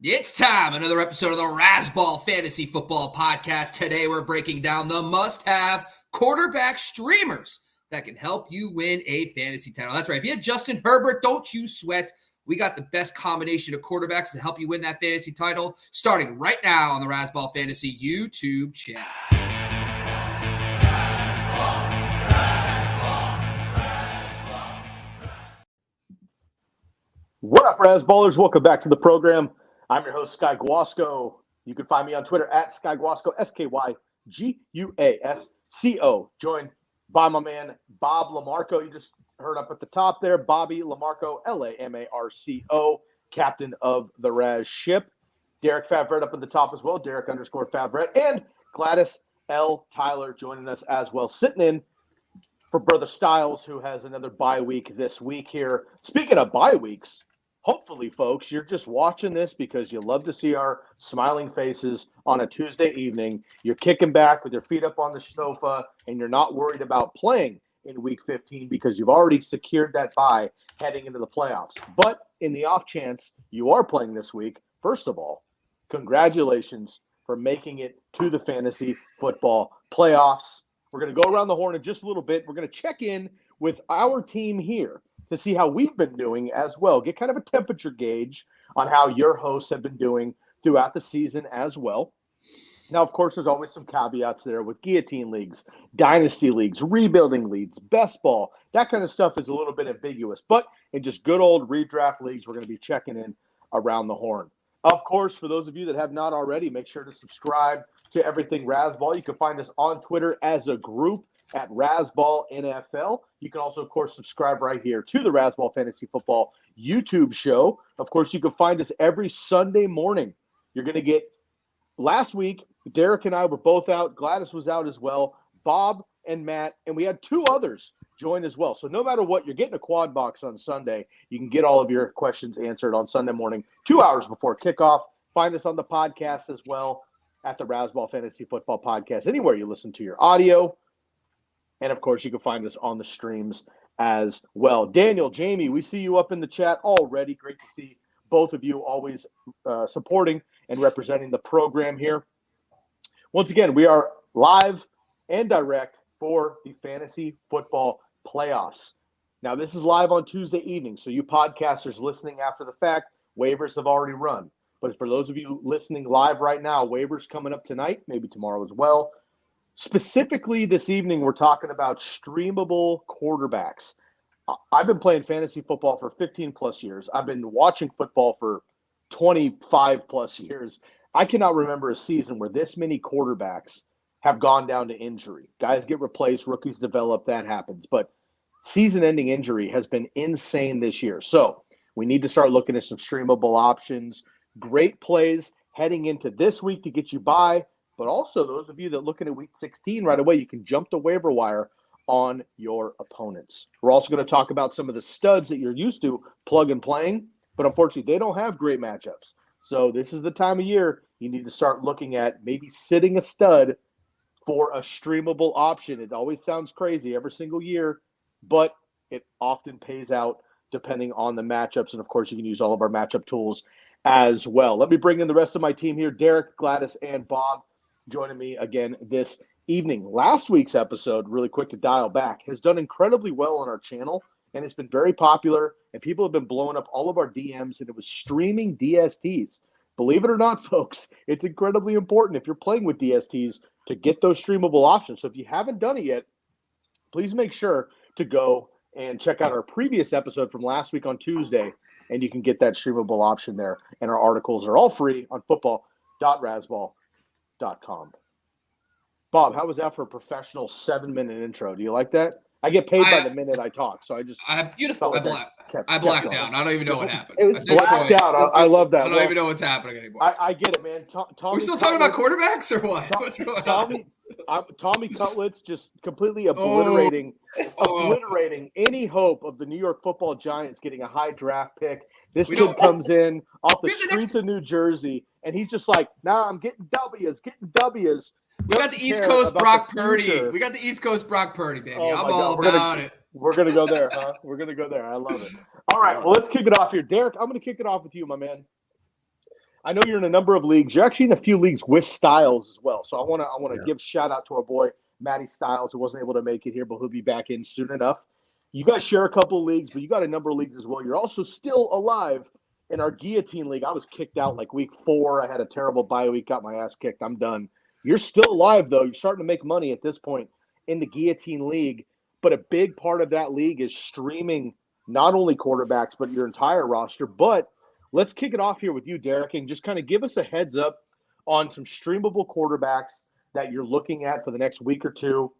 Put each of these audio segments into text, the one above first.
It's time, another episode of the Razzball Fantasy Football Podcast. Today we're breaking down the must-have quarterback streamers that can help you win a fantasy title. That's right. If you had Justin Herbert, don't you sweat. We got the best combination of quarterbacks to help you win that fantasy title, starting right now on the Razzball Fantasy YouTube channel. What up, Razzballers? Welcome back to the program. I'm your host, Sky Guasco. You can find me on Twitter at Sky Guasco, SkyGuasco, joined by my man, Bob Lamarco. You just heard up at the top there, Bobby Lamarco, Lamarco, captain of the Raz ship. Derek Favret up at the top as well, Derek _Favret, and Gladys L. Tyler joining us as well, sitting in for Brother Styles, who has another bye week this week here. Speaking of bye weeks, hopefully, folks, you're just watching this because you love to see our smiling faces on a Tuesday evening. You're kicking back with your feet up on the sofa, and you're not worried about playing in Week 15 because you've already secured that bye heading into the playoffs. But in the off chance you are playing this week, first of all, congratulations for making it to the fantasy football playoffs. We're going to go around the horn in just a little bit. We're going to check in with our team here to see how we've been doing as well. Get kind of a temperature gauge on how your hosts have been doing throughout the season as well. Now, of course, there's always some caveats there with guillotine leagues, dynasty leagues, rebuilding leagues, best ball. That kind of stuff is a little bit ambiguous. But in just good old redraft leagues, we're going to be checking in around the horn. Of course, for those of you that have not already, make sure to subscribe to Everything Razzball. You can find us on Twitter as a group at Razzball NFL. You can also, of course, subscribe right here to the Razzball Fantasy Football YouTube show. Of course, you can find us every Sunday morning. You're going to get, last week, Derek and I were both out. Gladys was out as well. Bob and Matt, and we had two others join as well. So no matter what, you're getting a quad box on Sunday. You can get all of your questions answered on Sunday morning, 2 hours before kickoff. Find us on the podcast as well at the Razzball Fantasy Football Podcast, anywhere you listen to your audio. And, of course, you can find us on the streams as well. Daniel, Jamie, we see you up in the chat already. Great to see both of you always supporting and representing the program here. Once again, we are live and direct for the Fantasy Football Playoffs. Now, this is live on Tuesday evening, so you podcasters listening after the fact, waivers have already run. But for those of you listening live right now, waivers coming up tonight, maybe tomorrow as well. Specifically this evening, we're talking about streamable quarterbacks. I've been playing fantasy football for 15 plus years. I've been watching football for 25 plus years. I cannot remember a season where this many quarterbacks have gone down to injury. Guys get replaced, rookies develop, that happens. But season-ending injury has been insane this year. So we need to start looking at some streamable options. Great plays heading into this week to get you by. But also, those of you that are looking at Week 16 right away, you can jump the waiver wire on your opponents. We're also going to talk about some of the studs that you're used to plug and playing, but unfortunately, they don't have great matchups. So this is the time of year you need to start looking at maybe sitting a stud for a streamable option. It always sounds crazy every single year, but it often pays out depending on the matchups. And, of course, you can use all of our matchup tools as well. Let me bring in the rest of my team here, Derek, Gladys, and Bob, joining me again this evening. Last week's episode, really quick to dial back, has done incredibly well on our channel, and it's been very popular, and people have been blowing up all of our DMs, and it was streaming DSTs. Believe it or not, folks, it's incredibly important if you're playing with DSTs to get those streamable options. So if you haven't done it yet, please make sure to go and check out our previous episode from last week on Tuesday, and you can get that streamable option there. And our articles are all free on football.razzball.com. Bob, how was that for a professional 7-minute intro? Do you like that? I get paid by the minute I talk, so beautiful. I blacked out. I don't even know what happened. It was blacked out. I love that. I don't even know what's happening anymore. I get it, man. We're still talking about quarterbacks or what? What's going on? Tommy Cutlets just completely obliterating any hope of the New York Football Giants getting a high draft pick. This kid comes in off the streets of New Jersey, and he's just like, nah, I'm getting W's. We got the East Coast Brock Purdy. We got the East Coast Brock Purdy, baby. I'm all about it. We're going to go there, huh? We're going to go there. I love it. All right, well, let's kick it off here. Derek, I'm going to kick it off with you, my man. I know you're in a number of leagues. You're actually in a few leagues with Styles as well. So I want to give shout out to our boy Matty Styles, who wasn't able to make it here, but he'll be back in soon enough. You guys share a couple of leagues, but you got a number of leagues as well. You're also still alive in our Guillotine League. I was kicked out like week 4. I had a terrible bye week, got my ass kicked. I'm done. You're still alive, though. You're starting to make money at this point in the Guillotine League. But a big part of that league is streaming not only quarterbacks, but your entire roster. But let's kick it off here with you, Derek, and just kind of give us a heads up on some streamable quarterbacks that you're looking at for the next week or two.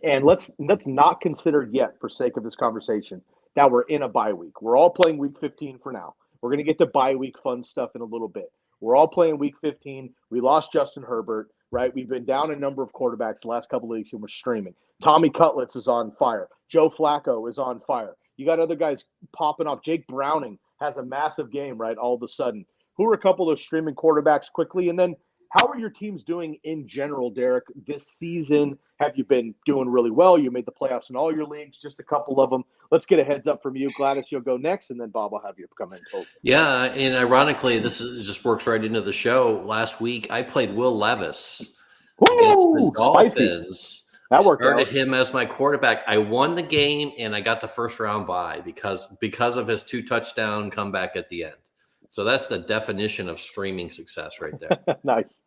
And let's not consider yet, for sake of this conversation, that we're in a bye week. We're all playing week 15 for now. We're going to get to bye week fun stuff in a little bit. We're all playing week 15. We lost Justin Herbert, right? We've been down a number of quarterbacks the last couple of weeks, and we're streaming. Tommy Cutlets is on fire. Joe Flacco is on fire. You got other guys popping off. Jake Browning has a massive game, right, all of a sudden. Who are a couple of those streaming quarterbacks quickly? And then how are your teams doing in general, Derek, this season? Have you been doing really well? You made the playoffs in all your leagues, just a couple of them. Let's get a heads up from you. Gladys, you'll go next, and then Bob will have you come in. Yeah, and ironically, just works right into the show. Last week, I played Will Levis against the Dolphins. Spicy. That worked Started out. him as my quarterback. I won the game, and I got the first round bye because of his 2-touchdown comeback at the end. So that's the definition of streaming success right there. Nice.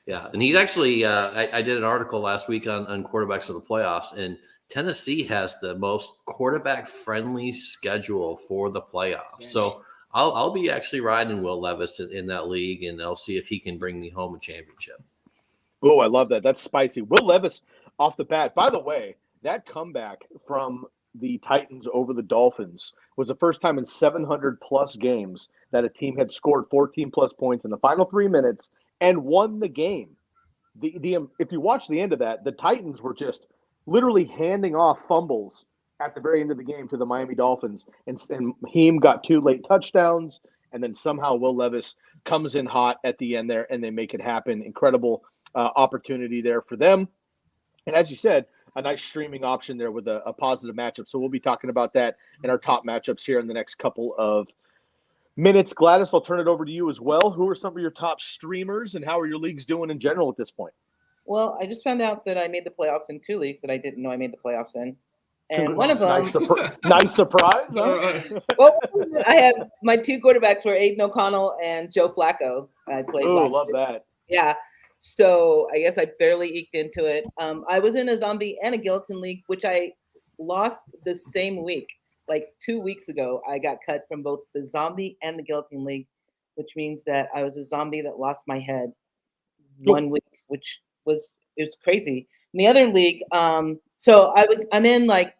Yeah, and he's actually I did an article last week on quarterbacks of the playoffs, and Tennessee has the most quarterback-friendly schedule for the playoffs. So I'll be actually riding Will Levis in that league, and I'll see if he can bring me home a championship. Oh, I love that. That's spicy. Will Levis off the bat. By the way, that comeback from the Titans over the Dolphins was the first time in 700-plus games that a team had scored 14-plus points in the final 3 minutes and won the game. If you watch the end of that, the Titans were just literally handing off fumbles at the very end of the game to the Miami Dolphins, and Heem got 2 late touchdowns, and then somehow Will Levis comes in hot at the end there, and they make it happen. Incredible opportunity there for them. And as you said, a nice streaming option there with a positive matchup. So we'll be talking about that in our top matchups here in the next couple of minutes. Gladys, I'll turn it over to you as well. Who are some of your top streamers, and how are your leagues doing in general at this point? Well, I just found out that I made the playoffs in 2 leagues that I didn't know I made the playoffs in. And one of them... Nice surprise. Huh? Well, I had my 2 quarterbacks were Aiden O'Connell and Joe Flacco. I played last love year. that. Yeah. So I guess I barely eked into it. I was in a zombie and a Guillotine League, which I lost the same week. Like 2 weeks ago, I got cut from both the zombie and the Guillotine League, which means that I was a zombie that lost my head 1 week, which it's crazy. In the other league, so I'm in like,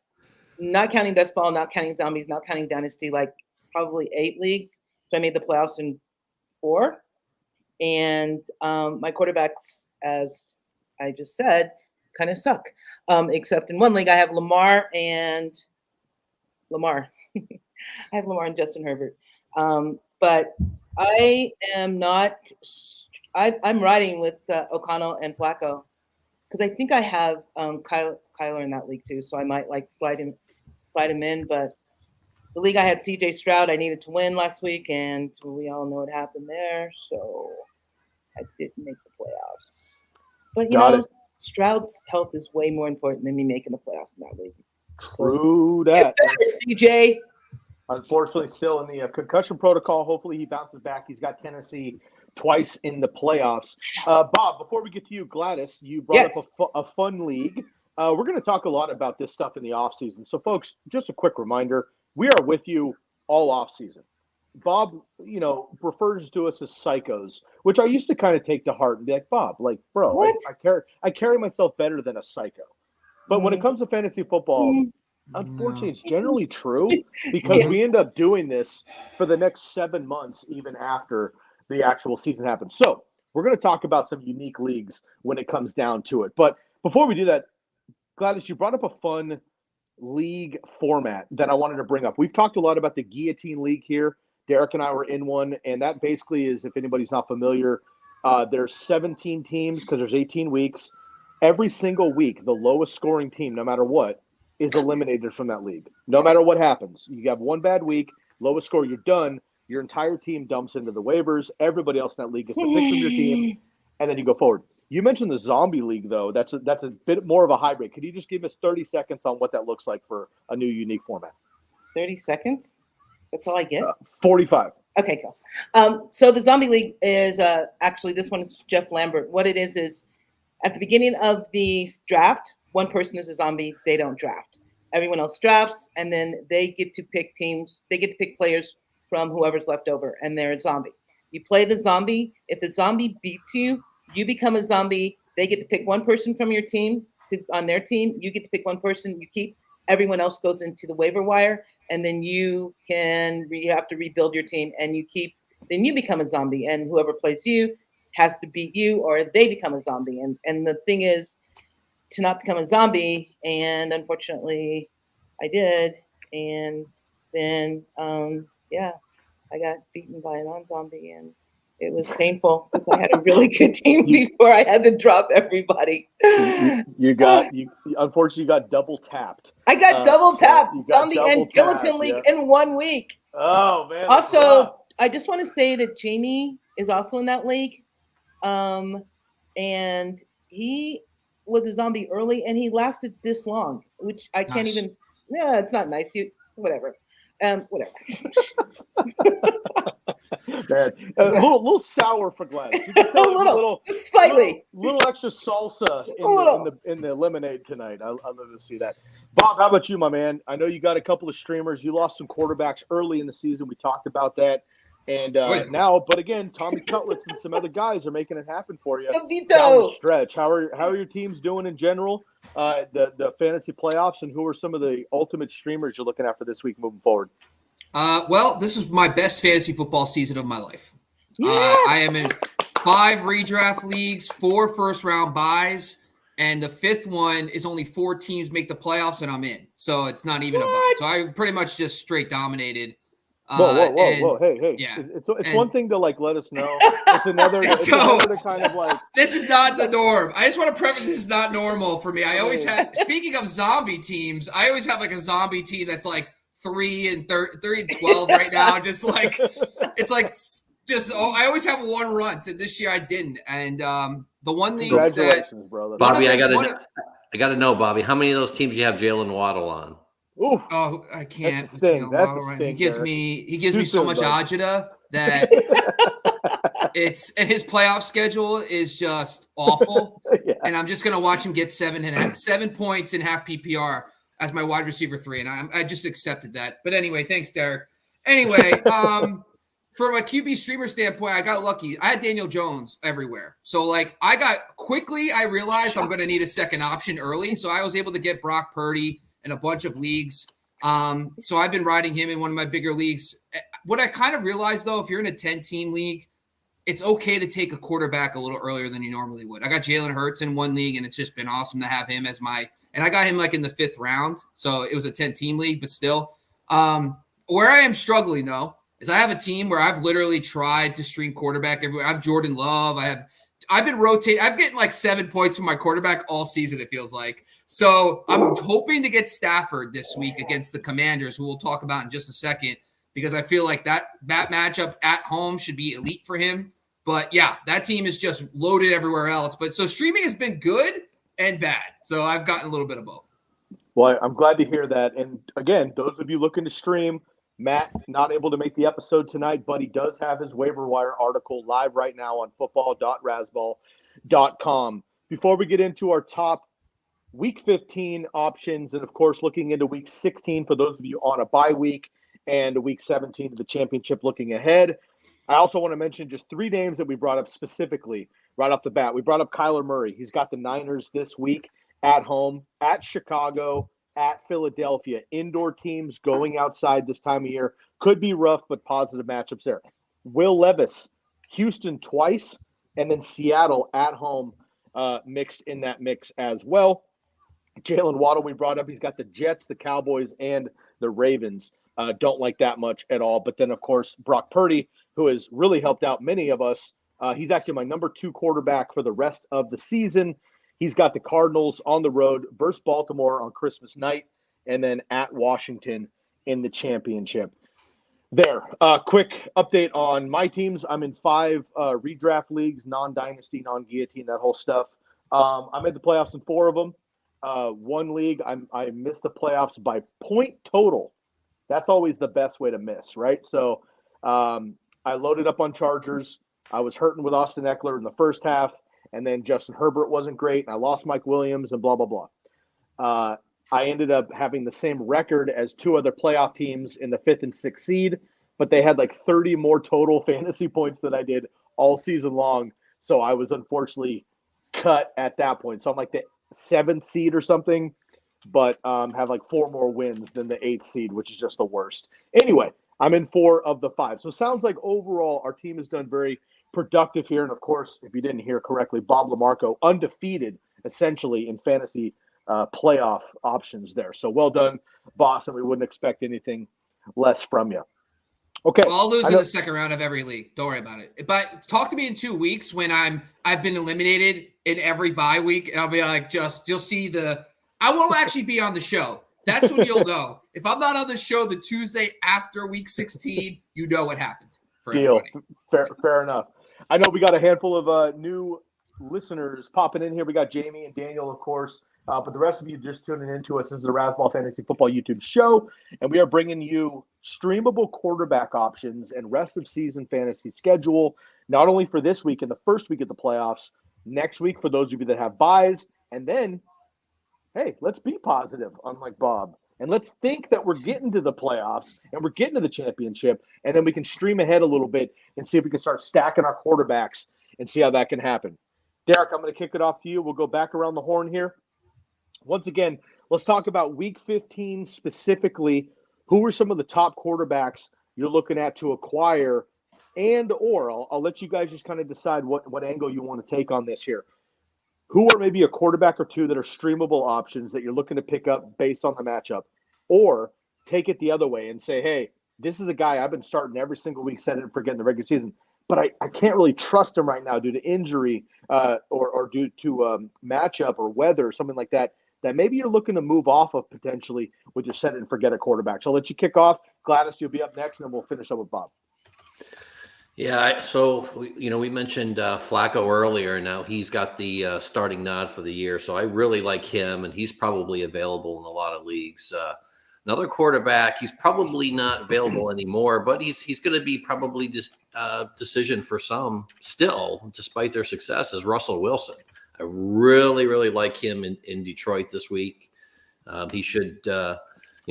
not counting best ball, not counting zombies, not counting dynasty, like probably 8 leagues. So I made the playoffs in 4. And my quarterbacks, as I just said, kind of suck. Except in one league, I have Lamar. I have Lamar and Justin Herbert. But I am not. I'm riding with O'Connell and Flacco because I think I have Kyler in that league too. So I might like slide him in. But the league I had CJ Stroud. I needed to win last week, and we all know what happened there. So I didn't make the playoffs. But you know, Stroud's health is way more important than me making the playoffs in that league. True that. CJ. Unfortunately, still in the concussion protocol. Hopefully, he bounces back. He's got Tennessee twice in the playoffs. Bob, before we get to you, Gladys, you brought up a fun league. We're going to talk a lot about this stuff in the offseason. So, folks, just a quick reminder, we are with you all offseason. Bob, refers to us as psychos, which I used to kind of take to heart and be like, Bob, like, bro, I carry myself better than a psycho. But when it comes to fantasy football, unfortunately, it's generally true because we end up doing this for the next 7 months, even after the actual season happens. So we're going to talk about some unique leagues when it comes down to it. But before we do that, Gladys, you brought up a fun league format that I wanted to bring up. We've talked a lot about the Guillotine League here. Derek and I were in one, and that basically is, if anybody's not familiar, there's 17 teams because there's 18 weeks. Every single week, the lowest scoring team, no matter what, is eliminated from that league. No matter what happens. You have one bad week, lowest score, you're done. Your entire team dumps into the waivers. Everybody else in that league gets to pick from your team, and then you go forward. You mentioned the zombie league, though. That's a bit more of a hybrid. Could you just give us 30 seconds on what that looks like for a new, unique format? 30 seconds? That's all I get? 45. Okay, cool. So the zombie league is actually, this one is Jeff Lambert. What it is at the beginning of the draft, one person is a zombie. They don't draft. Everyone else drafts, and then they get to pick teams. They get to pick players from whoever's left over, and they're a zombie. You play the zombie. If the zombie beats you, you become a zombie. They get to pick one person from your team on their team. You get to pick one person you keep. Everyone else goes into the waiver wire, and then you have to rebuild your team, and then you become a zombie, and whoever plays you has to beat you, or they become a zombie. And the thing is to not become a zombie, and unfortunately I did, and then I got beaten by a non-zombie, and it was painful because I had a really good team before I had to drop everybody. Unfortunately, you got double tapped. I got double tapped, zombie double and Skeleton League in 1 week. Oh, man. Also, I just want to say that Jamie is also in that league. And he was a zombie early, and he lasted this long, which I can't even. Yeah, it's not nice. Whatever. Whatever. Man, a little sour for Glenn. A little, just slightly. Little extra salsa in the lemonade tonight. I'd love to see that. Bob, how about you, my man? I know you got a couple of streamers. You lost some quarterbacks early in the season. We talked about that. And now, but again, Tommy Cutlets and some other guys are making it happen for you down the stretch. How are your teams doing in general? The fantasy playoffs, and who are some of the ultimate streamers you're looking at for this week moving forward? Well, this is my best fantasy football season of my life. Yeah. I am in 5 redraft leagues, 4 first-round buys, and the 5th one is only 4 teams make the playoffs, and I'm in. So it's not even a buy. So I pretty much just straight dominated. Whoa. Hey. Yeah. It's one thing to let us know. It's another to kind of This is not the norm. I just want to preface this is not normal for me. I always have, speaking of zombie teams, I always have a zombie team that's 3 and 12 right now. Just I always have one runt, and this year I didn't. And the one thing congratulations, brother. Bobby, I gotta know, Bobby, how many of those teams you have Jalen Waddle on? Ooh, oh, I can't. That's a sting, he gives me so much agita that and his playoff schedule is just awful. Yeah. And I'm just gonna watch him get 7 points in half PPR as my wide receiver 3, and I just accepted that. But anyway, thanks, Derek. Anyway, from a QB streamer standpoint, I got lucky. I had Daniel Jones everywhere. So I realized I'm going to need a second option early. So I was able to get Brock Purdy in a bunch of leagues. So I've been riding him in one of my bigger leagues. What I kind of realized, though, if you're in a 10-team league, it's okay to take a quarterback a little earlier than you normally would. I got Jalen Hurts in one league, and it's just been awesome to have him as and I got him in the 5th round. So it was a 10-team league, but still. Where I am struggling, though, is I have a team where I've literally tried to stream quarterback everywhere. I have Jordan Love. I've been rotating. I'm getting 7 points from my quarterback all season, it feels like. So I'm hoping to get Stafford this week against the Commanders, who we'll talk about in just a second, because I feel like that matchup at home should be elite for him. But yeah, that team is just loaded everywhere else. But so streaming has been good and bad. So I've gotten a little bit of both. Well, I'm glad to hear that. And again, those of you looking to stream, Matt not able to make the episode tonight, but he does have his waiver wire article live right now on football.razzball.com. Before we get into our top week 15 options, and of course looking into week 16 for those of you on a bye week, and week 17 of the championship looking ahead, I also want to mention just 3 names that we brought up specifically right off the bat. We brought up Kyler Murray. He's got the Niners this week at home, at Chicago, at Philadelphia. Indoor teams going outside this time of year could be rough, but positive matchups there. Will Levis, Houston twice, and then Seattle at home mixed in that mix as well. Jalen Waddle we brought up. He's got the Jets, the Cowboys, and the Ravens. Don't like that much at all. But then, of course, Brock Purdy, who has really helped out many of us. He's actually my number 2 quarterback for the rest of the season. He's got the Cardinals on the road versus Baltimore on Christmas night, and then at Washington in the championship. There. Quick update on my teams. I'm in 5 redraft leagues, non-dynasty, non-guillotine, that whole stuff. I made the playoffs in 4 of them. One league, I missed the playoffs by point total. That's always the best way to miss, right? So I loaded up on Chargers. I was hurting with Austin Eckler in the first half, and then Justin Herbert wasn't great, and I lost Mike Williams and blah, blah, blah. I ended up having the same record as 2 other playoff teams in the 5th and 6th seed, but they had like 30 more total fantasy points than I did all season long. So I was unfortunately cut at that point. So I'm like the 7th seed or something, but have like 4 more wins than the 8th seed, which is just the worst. Anyway, I'm in 4 of the 5. So it sounds like overall our team has done very productive here. And of course, if you didn't hear correctly, Bob LaMarco undefeated essentially in fantasy playoff options there. So well done, boss, and we wouldn't expect anything less from you. Okay. Well, I'll lose in the second round of every league. Don't worry about it. But talk to me in 2 weeks when I've been eliminated in every bye week, and I'll be like, you'll see I won't actually be on the show. That's when you'll know. If I'm not on the show the Tuesday after week 16, you know what happened for Deal. everybody. Fair enough. I know we got a handful of new listeners popping in here. We got Jamie and Daniel, of course. But the rest of you just tuning into us. This is the Razzball Fantasy Football YouTube show, and we are bringing you streamable quarterback options and rest of season fantasy schedule, not only for this week and the first week of the playoffs, next week for those of you that have buys, and then, hey, let's be positive, unlike Bob, and let's think that we're getting to the playoffs and we're getting to the championship, and then we can stream ahead a little bit and see if we can start stacking our quarterbacks and see how that can happen. Derek, I'm going to kick it off to you. We'll go back around the horn here. Once again, let's talk about week 15 specifically. Who are some of the top quarterbacks you're looking at to acquire? And or I'll let you guys just kind of decide what angle you want to take on this here. Who are maybe a quarterback or 2 that are streamable options that you're looking to pick up based on the matchup? Or take it the other way and say, hey, this is a guy I've been starting every single week, setting and forgetting the regular season, but I can't really trust him right now due to injury or due to matchup or weather or something like that maybe you're looking to move off of potentially with your set it and forget a quarterback. So I'll let you kick off. Gladys, you'll be up next, and then we'll finish up with Bob. Yeah, so we mentioned Flacco earlier. Now he's got the starting nod for the year, so I really like him, and he's probably available in a lot of leagues. Another quarterback, he's probably not available anymore, but he's going to be probably just decision for some still, despite their success, is Russell Wilson. I really, really like him in Detroit this week. He should,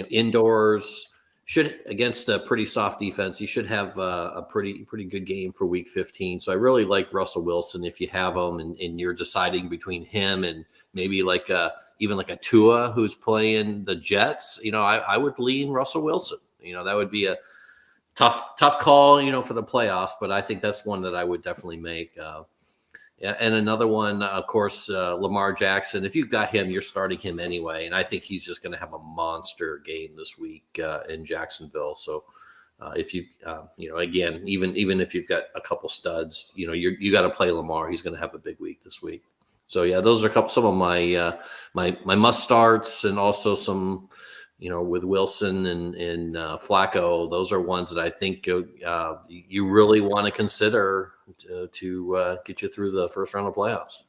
indoors, should against a pretty soft defense. He should have a pretty good game for week 15. So I really like Russell Wilson if you have him and you're deciding between him and maybe even like a Tua who's playing the Jets. I would lean Russell Wilson. That would be a tough call, for the playoffs, but I think that's one that I would definitely make. And another one, of course, Lamar Jackson. If you've got him, you're starting him anyway. And I think he's just going to have a monster game this week in Jacksonville. So if you, again, even if you've got a couple studs, you got to play Lamar. He's going to have a big week this week. So yeah, those are some of my my must starts, and also some, with Wilson and Flacco. Those are ones that I think you really want to consider to get you through the first round of playoffs.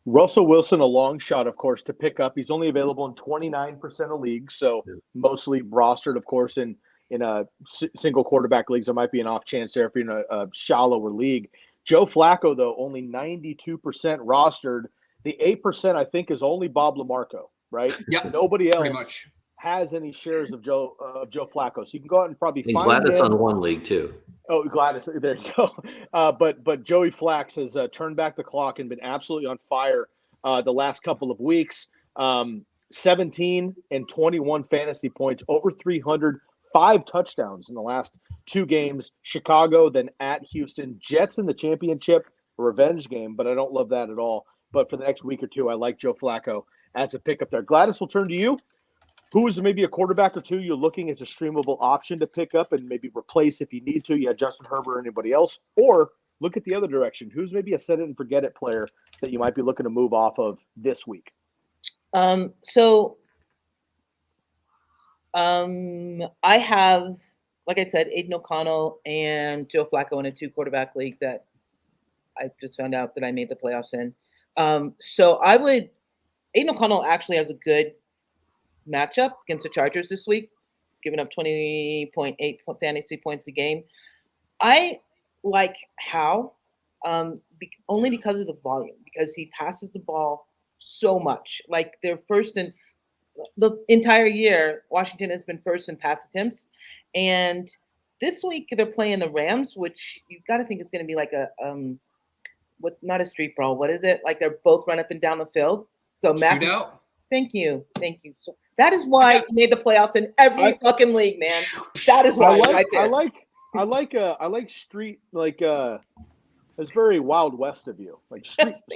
Russell Wilson, a long shot, of course, to pick up. He's only available in 29% of leagues, so mostly rostered, of course, in a single quarterback leagues. There might be an off chance there if you're in a shallower league. Joe Flacco, though, only 92% rostered. The 8%, I think, is only Bob LaMarco, right? Yep. Nobody else pretty much has any shares of Joe Flacco. So you can go out and probably find Gladys him. on one league too. Oh, Gladys, there you go. But Joey Flax has turned back the clock and been absolutely on fire the last couple of weeks. 17 and 21 fantasy points, over 300, 5 touchdowns in the last 2 games. Chicago, then at Houston. Jets in the championship, revenge game, but I don't love that at all. But for the next week or 2, I like Joe Flacco as a pickup there. Gladys, we'll turn to you. Who is maybe a quarterback or 2 you're looking as a streamable option to pick up and maybe replace if you need to? You have Justin Herbert or anybody else. Or look at the other direction. Who's maybe a set it and forget it player that you might be looking to move off of this week? I have like I said, Aiden O'Connell and Joe Flacco in a 2-quarterback league that I just found out that I made the playoffs in. So Aiden O'Connell actually has a good matchup against the Chargers this week, giving up 20.8 fantasy points a game. I like Howe only because of the volume, because he passes the ball so much. Like they're first in the entire year, Washington has been first in pass attempts. And this week they're playing the Rams, which you've got to think is going to be like not a street brawl. What is it? Like they're both run up and down the field. So Shootout. Thank you. So that is why you made the playoffs in every fucking league, man. That is why. I like street, like it's very Wild West of you, like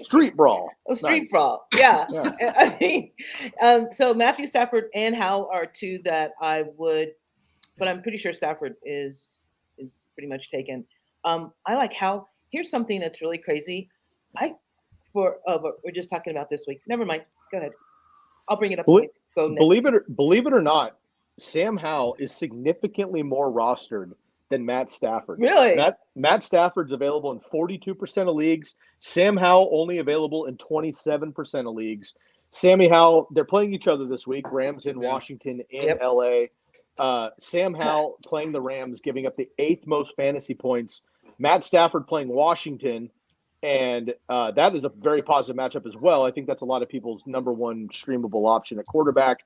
street brawl. A street brawl, yeah. I mean, so Matthew Stafford and Howe are two that I would, but I'm pretty sure Stafford is pretty much taken. I like Howe. Here's something that's really crazy. But we're just talking about this week. Never mind. Go ahead. I'll bring it up. Believe it or not, Sam Howell is significantly more rostered than Matt Stafford. Really? Matt Stafford's available in 42% of leagues. Sam Howell only available in 27% of leagues. Sammy Howell, they're playing each other this week. Rams in Washington, in LA. Sam Howell playing the Rams, giving up the 8th most fantasy points. Matt Stafford playing Washington, and that is a very positive matchup as well. I think that's a lot of people's number one streamable option at quarterback.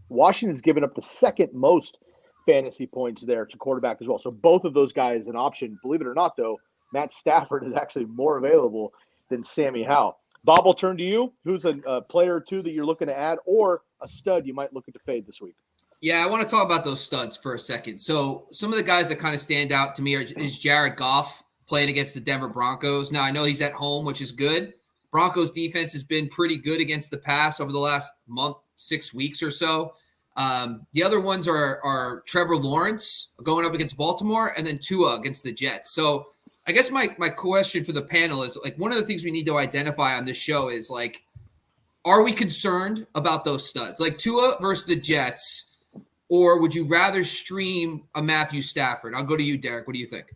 Washington's given up the 2nd most fantasy points there to quarterback as well. So both of those guys an option. Believe it or not, though, Matt Stafford is actually more available than Sammy Howell. Bob, I'll turn to you. Who's a player or two that you're looking to add, or a stud you might look at to fade this week? Yeah, I want to talk about those studs for a second. So some of the guys that kind of stand out to me is Jared Goff playing against the Denver Broncos. Now, I know he's at home, which is good. Broncos defense has been pretty good against the pass over the last month, 6 weeks or so. The other ones are Trevor Lawrence going up against Baltimore, and then Tua against the Jets. So I guess my question for the panel is, like, one of the things we need to identify on this show is, like, are we concerned about those studs? Like Tua versus the Jets, or would you rather stream a Matthew Stafford? I'll go to you, Derek. What do you think?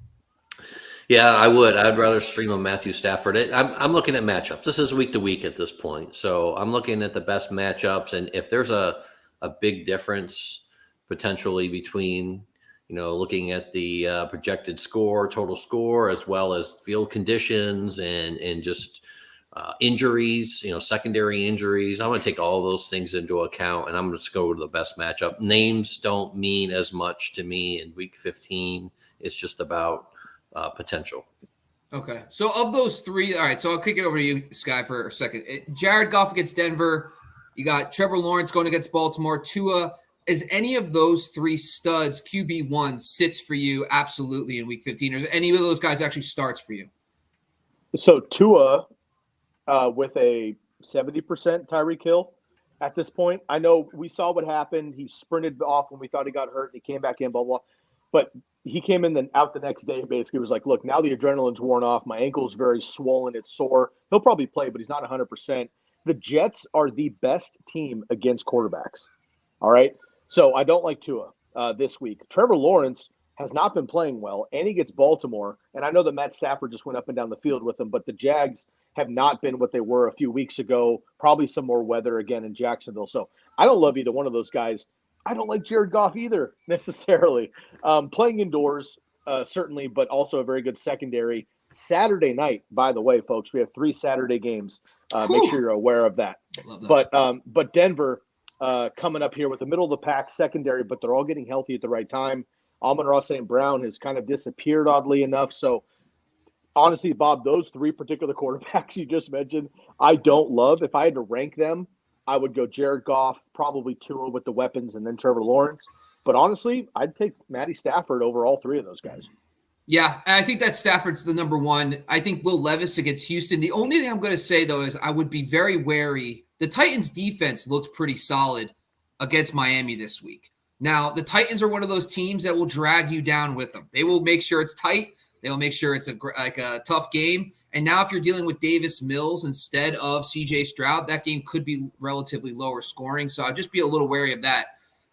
Yeah, I would. I'd rather stream a Matthew Stafford. I'm looking at matchups. This is week to week at this point. So I'm looking at the best matchups. And if there's a big difference potentially between, looking at the projected score, total score, as well as field conditions and just injuries, secondary injuries, I'm going to take all those things into account, and I'm going to go to the best matchup. Names don't mean as much to me in week 15. It's just about potential. Okay. So of those three, all right, so I'll kick it over to you, Sky, for a second. Jared Goff against Denver. You got Trevor Lawrence going against Baltimore. Tua. Is any of those three studs, QB1, sits for you absolutely in week 15? Or is any of those guys actually starts for you? So Tua with a 70% Tyreek Hill at this point. I know we saw what happened. He sprinted off when we thought he got hurt. He came back in, blah, blah. But he came in then out the next day, basically was like, look, now the adrenaline's worn off. My ankle's very swollen. It's sore. He'll probably play, but he's not 100%. The Jets are the best team against quarterbacks. All right? So I don't like Tua this week. Trevor Lawrence has not been playing well, and he gets Baltimore. And I know that Matt Stafford just went up and down the field with him, but the Jags have not been what they were a few weeks ago. Probably some more weather again in Jacksonville. So I don't love either one of those guys. I don't like Jared Goff either necessarily. Playing indoors, certainly, but also a very good secondary. Saturday night, by the way, folks, we have 3 Saturday games. Make sure you're aware of that. But Denver coming up here with the middle of the pack secondary, but they're all getting healthy at the right time. Amon-Ra St. Brown has kind of disappeared oddly enough. So honestly, Bob, those 3 particular quarterbacks you just mentioned, I don't love. If I had to rank them, I would go Jared Goff, probably Tua with the weapons, and then Trevor Lawrence. But honestly, I'd take Matty Stafford over all 3 of those guys. Yeah, I think that Stafford's the number one. I think Will Levis against Houston. The only thing I'm going to say, though, is I would be very wary. The Titans' defense looked pretty solid against Miami this week. Now, the Titans are one of those teams that will drag you down with them. They will make sure it's tight. They will make sure it's a tough game. And now if you're dealing with Davis Mills instead of C.J. Stroud, that game could be relatively lower scoring. So I'll just be a little wary of that.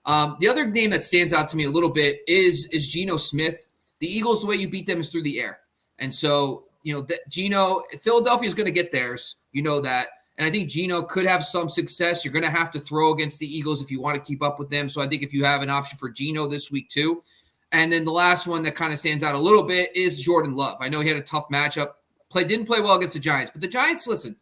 The other name that stands out to me a little bit is Geno Smith. The Eagles, the way you beat them is through the air. And so, Philadelphia is going to get theirs. You know that. And I think Geno could have some success. You're going to have to throw against the Eagles if you want to keep up with them. So I think if you have an option for Geno this week too. And then the last one that kind of stands out a little bit is Jordan Love. I know he had a tough matchup. Didn't play well against the Giants. But the Giants, listen,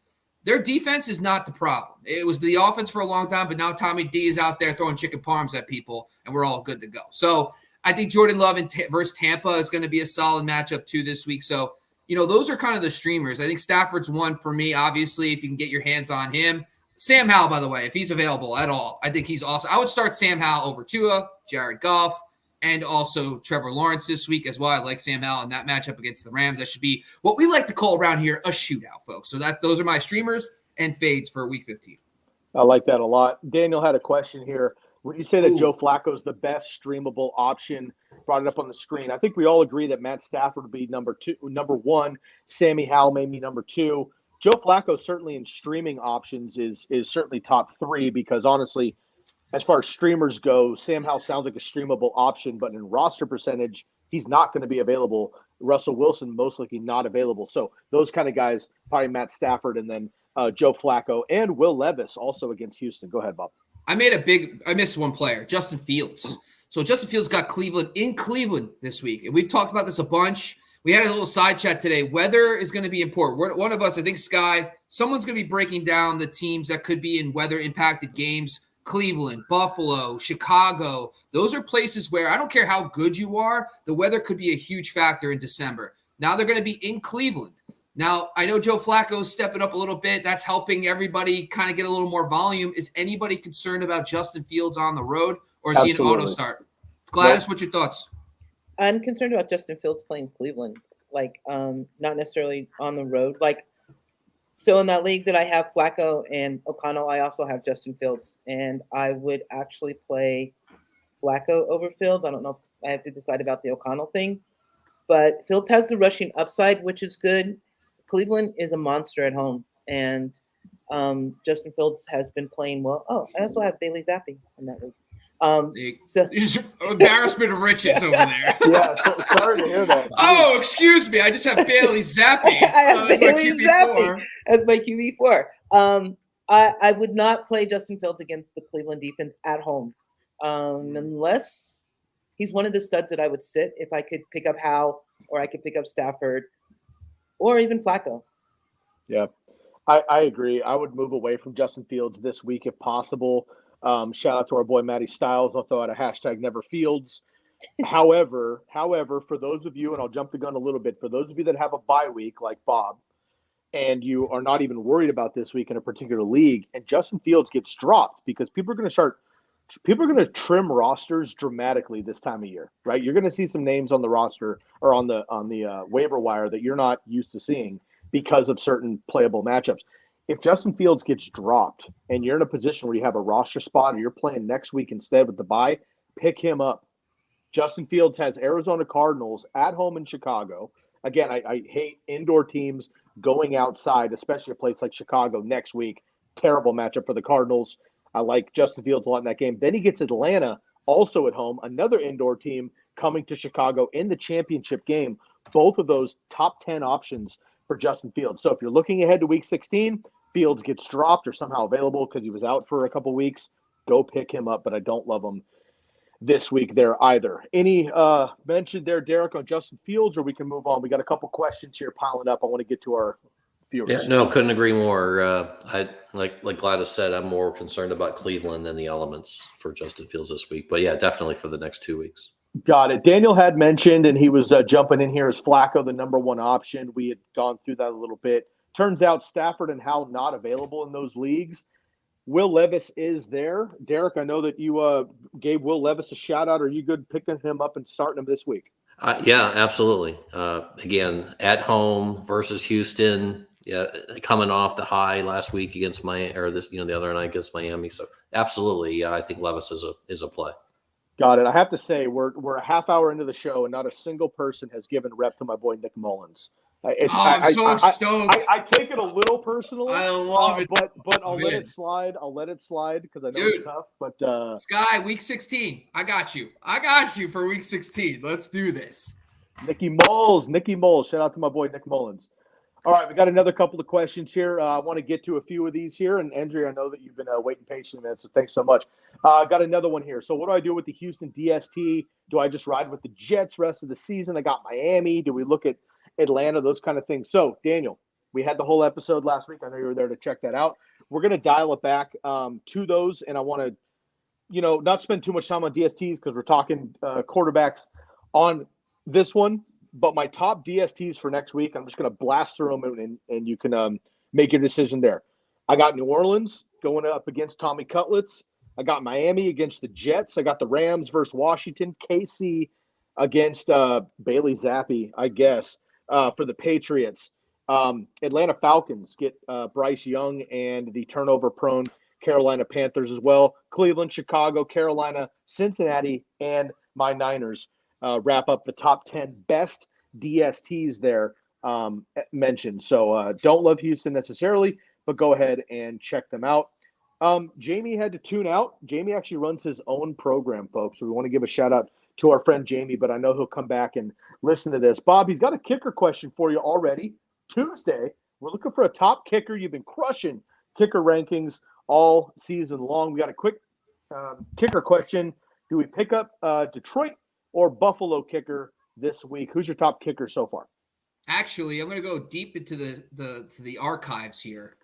their defense is not the problem. It was the offense for a long time, but now Tommy D is out there throwing chicken parms at people, and we're all good to go. So I think Jordan Love versus Tampa is going to be a solid matchup too this week. So, those are kind of the streamers. I think Stafford's one for me, obviously, if you can get your hands on him. Sam Howell, by the way, if he's available at all, I think he's awesome. I would start Sam Howell over Tua, Jared Goff, and also Trevor Lawrence this week as well. I like Sam Howell in that matchup against the Rams. That should be what we like to call around here a shootout, folks. So those are my streamers and fades for Week 15. I like that a lot. Daniel had a question here. When you say that Joe Flacco is the best streamable option, brought it up on the screen. I think we all agree that Matt Stafford would be number one. Sammy Howell may be number two. Joe Flacco certainly in streaming options is certainly top three because honestly, as far as streamers go, Sam Howell sounds like a streamable option, but in roster percentage, he's not going to be available. Russell Wilson most likely not available. So those kind of guys, probably Matt Stafford and then Joe Flacco and Will Levis also against Houston. Go ahead, Bob. I missed one player, Justin Fields. So Justin Fields got Cleveland in Cleveland this week. And we've talked about this a bunch. We had a little side chat today. Weather is going to be important. One of us, I think Sky, someone's going to be breaking down the teams that could be in weather-impacted games. Cleveland, Buffalo, Chicago. Those are places where I don't care how good you are, the weather could be a huge factor in December. Now they're going to be in Cleveland. Now, I know Joe Flacco's stepping up a little bit. That's helping everybody kind of get a little more volume. Is anybody concerned about Justin Fields on the road, or is he an auto start? Gladys, what's your thoughts? I'm concerned about Justin Fields playing Cleveland, not necessarily on the road. So in that league that I have Flacco and O'Connell, I also have Justin Fields, and I would actually play Flacco over Fields. I don't know if I have to decide about the O'Connell thing, but Fields has the rushing upside, which is good. Cleveland is a monster at home, and Justin Fields has been playing well. Oh, I also have Bailey Zappi in that league. Embarrassment of riches over there. Yeah, sorry to hear that. Oh, excuse me. I just have Bailey Zappi. I have Bailey Zappi as my QB4. I would not play Justin Fields against the Cleveland defense at home unless he's one of the studs that I would sit if I could pick up Howell or I could pick up Stafford or even Flacco. Yeah, I agree. I would move away from Justin Fields this week if possible. Shout out to our boy Matty Styles. I'll throw out a hashtag Never Fields. However, for those of you, and I'll jump the gun a little bit, for those of you that have a bye week like Bob, and you are not even worried about this week in a particular league, and Justin Fields gets dropped because people are going to trim rosters dramatically this time of year, right? You're going to see some names on the roster or on the waiver wire that you're not used to seeing because of certain playable matchups. If Justin Fields gets dropped and you're in a position where you have a roster spot or you're playing next week instead with the bye, pick him up. Justin Fields has Arizona Cardinals at home in Chicago. Again, I hate indoor teams going outside, especially a place like Chicago next week. Terrible matchup for the Cardinals. I like Justin Fields a lot in that game. Then he gets Atlanta also at home, another indoor team coming to Chicago in the championship game. Both of those top 10 options for Justin Fields. So if you're looking ahead to week 16, Fields gets dropped or somehow available because he was out for a couple weeks, go pick him up, but I don't love him this week there either. Any mention there, Derek, on Justin Fields, or we can move on? We got a couple questions here piling up. I want to get to our viewers. Yeah, no, couldn't agree more. I like Gladys said, I'm more concerned about Cleveland than the elements for Justin Fields this week. But yeah, definitely for the next 2 weeks. Got it. Daniel had mentioned, and he was jumping in here as Flacco, the number one option. We had gone through that a little bit. Turns out Stafford and Howell not available in those leagues. Will Levis is there. Derek, I know that you gave Will Levis a shout out. Are you good picking him up and starting him this week? Yeah, absolutely. Again, at home versus Houston. Yeah, coming off the high last week against the other night against Miami. So absolutely, yeah, I think Levis is a play. Got it. I have to say we're a half hour into the show and not a single person has given rep to my boy Nick Mullins. I'm so stoked. I take it a little personally. I love it. But I'll let it slide. I'll let it slide because I know it's tough. But Sky, week 16. I got you for week 16. Let's do this. Nicky Moles. Shout out to my boy Nick Mullins. All right, we got another couple of questions here. I want to get to a few of these here. And Andrea, I know that you've been waiting patiently, man, so thanks so much. I got another one here. So what do I do with the Houston DST? Do I just ride with the Jets rest of the season? I got Miami. Do we look at Atlanta, those kind of things? So, Daniel, we had the whole episode last week. I know you were there to check that out. We're going to dial it back to those, and I want to, not spend too much time on DSTs because we're talking quarterbacks on this one. But my top DSTs for next week, I'm just going to blast through them, and you can make your decision there. I got New Orleans going up against Tommy Cutlets. I got Miami against the Jets. I got the Rams versus Washington. KC against Bailey Zappi, I guess, for the Patriots. Atlanta Falcons get Bryce Young and the turnover-prone Carolina Panthers as well. Cleveland, Chicago, Carolina, Cincinnati, and my Niners wrap up the top 10 best DSTs there mentioned. So don't love Houston necessarily, but go ahead and check them out. Jamie had to tune out. Jamie actually runs his own program, folks. So we want to give a shout out to our friend Jamie, but I know he'll come back and listen to this. Bob, he's got a kicker question for you already. Tuesday, we're looking for a top kicker. You've been crushing kicker rankings all season long. We got a quick kicker question. Do we pick up Detroit or Buffalo kicker this week? Who's your top kicker so far? Actually, I'm going to go deep into the archives here.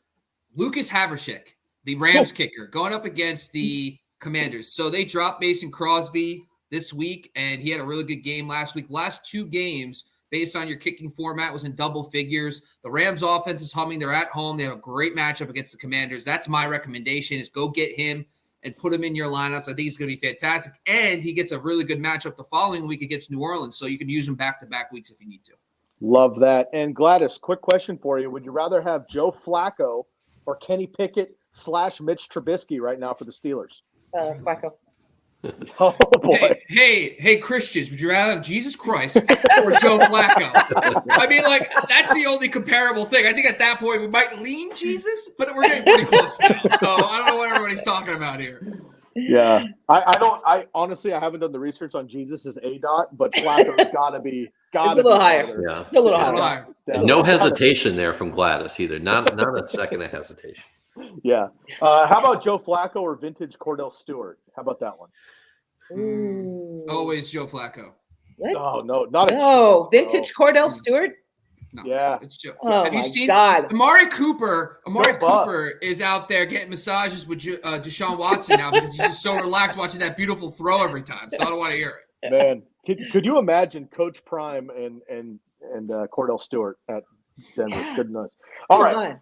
Lucas Havlicek, the Rams kicker, going up against the Commanders. So they dropped Mason Crosby this week, and he had a really good game last week. Last two games, based on your kicking format, was in double figures. The Rams offense is humming. They're at home. They have a great matchup against the Commanders. That's my recommendation, is go get him and put him in your lineups. I think he's going to be fantastic. And he gets a really good matchup the following week against New Orleans, so you can use him back-to-back weeks if you need to. Love that. And Gladys, quick question for you. Would you rather have Joe Flacco or Kenny Pickett / Mitch Trubisky right now for the Steelers? Flacco. Oh, boy. Hey, Christians, would you rather have Jesus Christ or Joe Flacco? I mean, that's the only comparable thing. I think at that point we might lean Jesus, but we're getting pretty close now. So I don't know what everybody's talking about here. Yeah. I honestly, I haven't done the research on Jesus' ADOT, but Flacco's gotta be it's a little higher. Yeah. It's a little higher. No hesitation there from Gladys either. Not a second of hesitation. Yeah. How about Joe Flacco or vintage Cordell Stewart? How about that one? Always Joe Flacco. What? Oh, no. Vintage Cordell Stewart? No, yeah. It's Joe. Oh, have you seen God. Amari Cooper? Cooper is out there getting massages with Deshaun Watson now because he's just so relaxed watching that beautiful throw every time. So I don't want to hear it. Man, could you imagine Coach Prime and Cordell Stewart at Denver? Goodness. All right.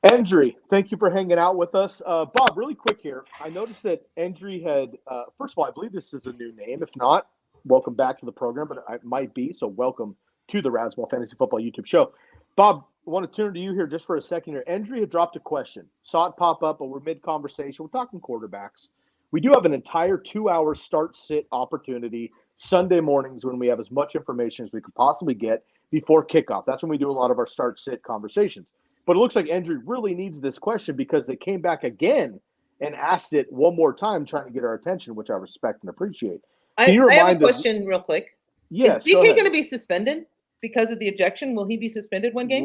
Endry, thank you for hanging out with us. Bob, really quick here. I noticed that Endry had, first of all, I believe this is a new name. If not, welcome back to the program, but it might be. So welcome to the Razzball Fantasy Football YouTube show. Bob, I want to turn to you here just for a second here. Endry had dropped a question. Saw it pop up, but we're mid-conversation. We're talking quarterbacks. We do have an entire 2-hour start-sit opportunity Sunday mornings when we have as much information as we could possibly get before kickoff. That's when we do a lot of our start-sit conversations. But it looks like Andrew really needs this question because they came back again and asked it one more time, trying to get our attention, which I respect and appreciate. I have a question real quick. Yes, is DK going to be suspended because of the ejection? Will he be suspended one game?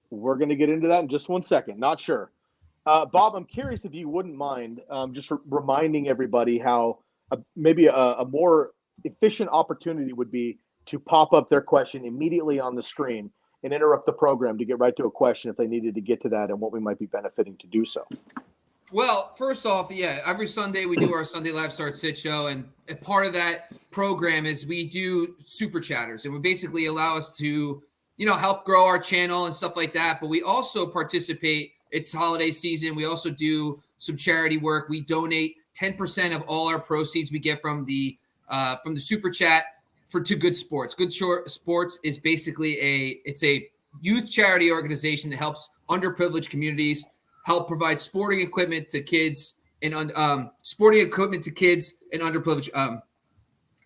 We're going to get into that in just 1 second. Not sure. Bob, I'm curious if you wouldn't mind just reminding everybody how maybe a more efficient opportunity would be to pop up their question immediately on the screen and interrupt the program to get right to a question if they needed to get to that and what we might be benefiting to do so. Well, first off, every Sunday we do our Sunday Live Start Sit show, and part of that program is we do super chatters, and we basically allow us to, help grow our channel and stuff like that. But we also participate. It's holiday season. We also do some charity work. We donate 10% of all our proceeds we get from the super chat to Good Sports. Good Sports is basically a youth charity organization that helps underprivileged communities, help provide sporting equipment to kids and underprivileged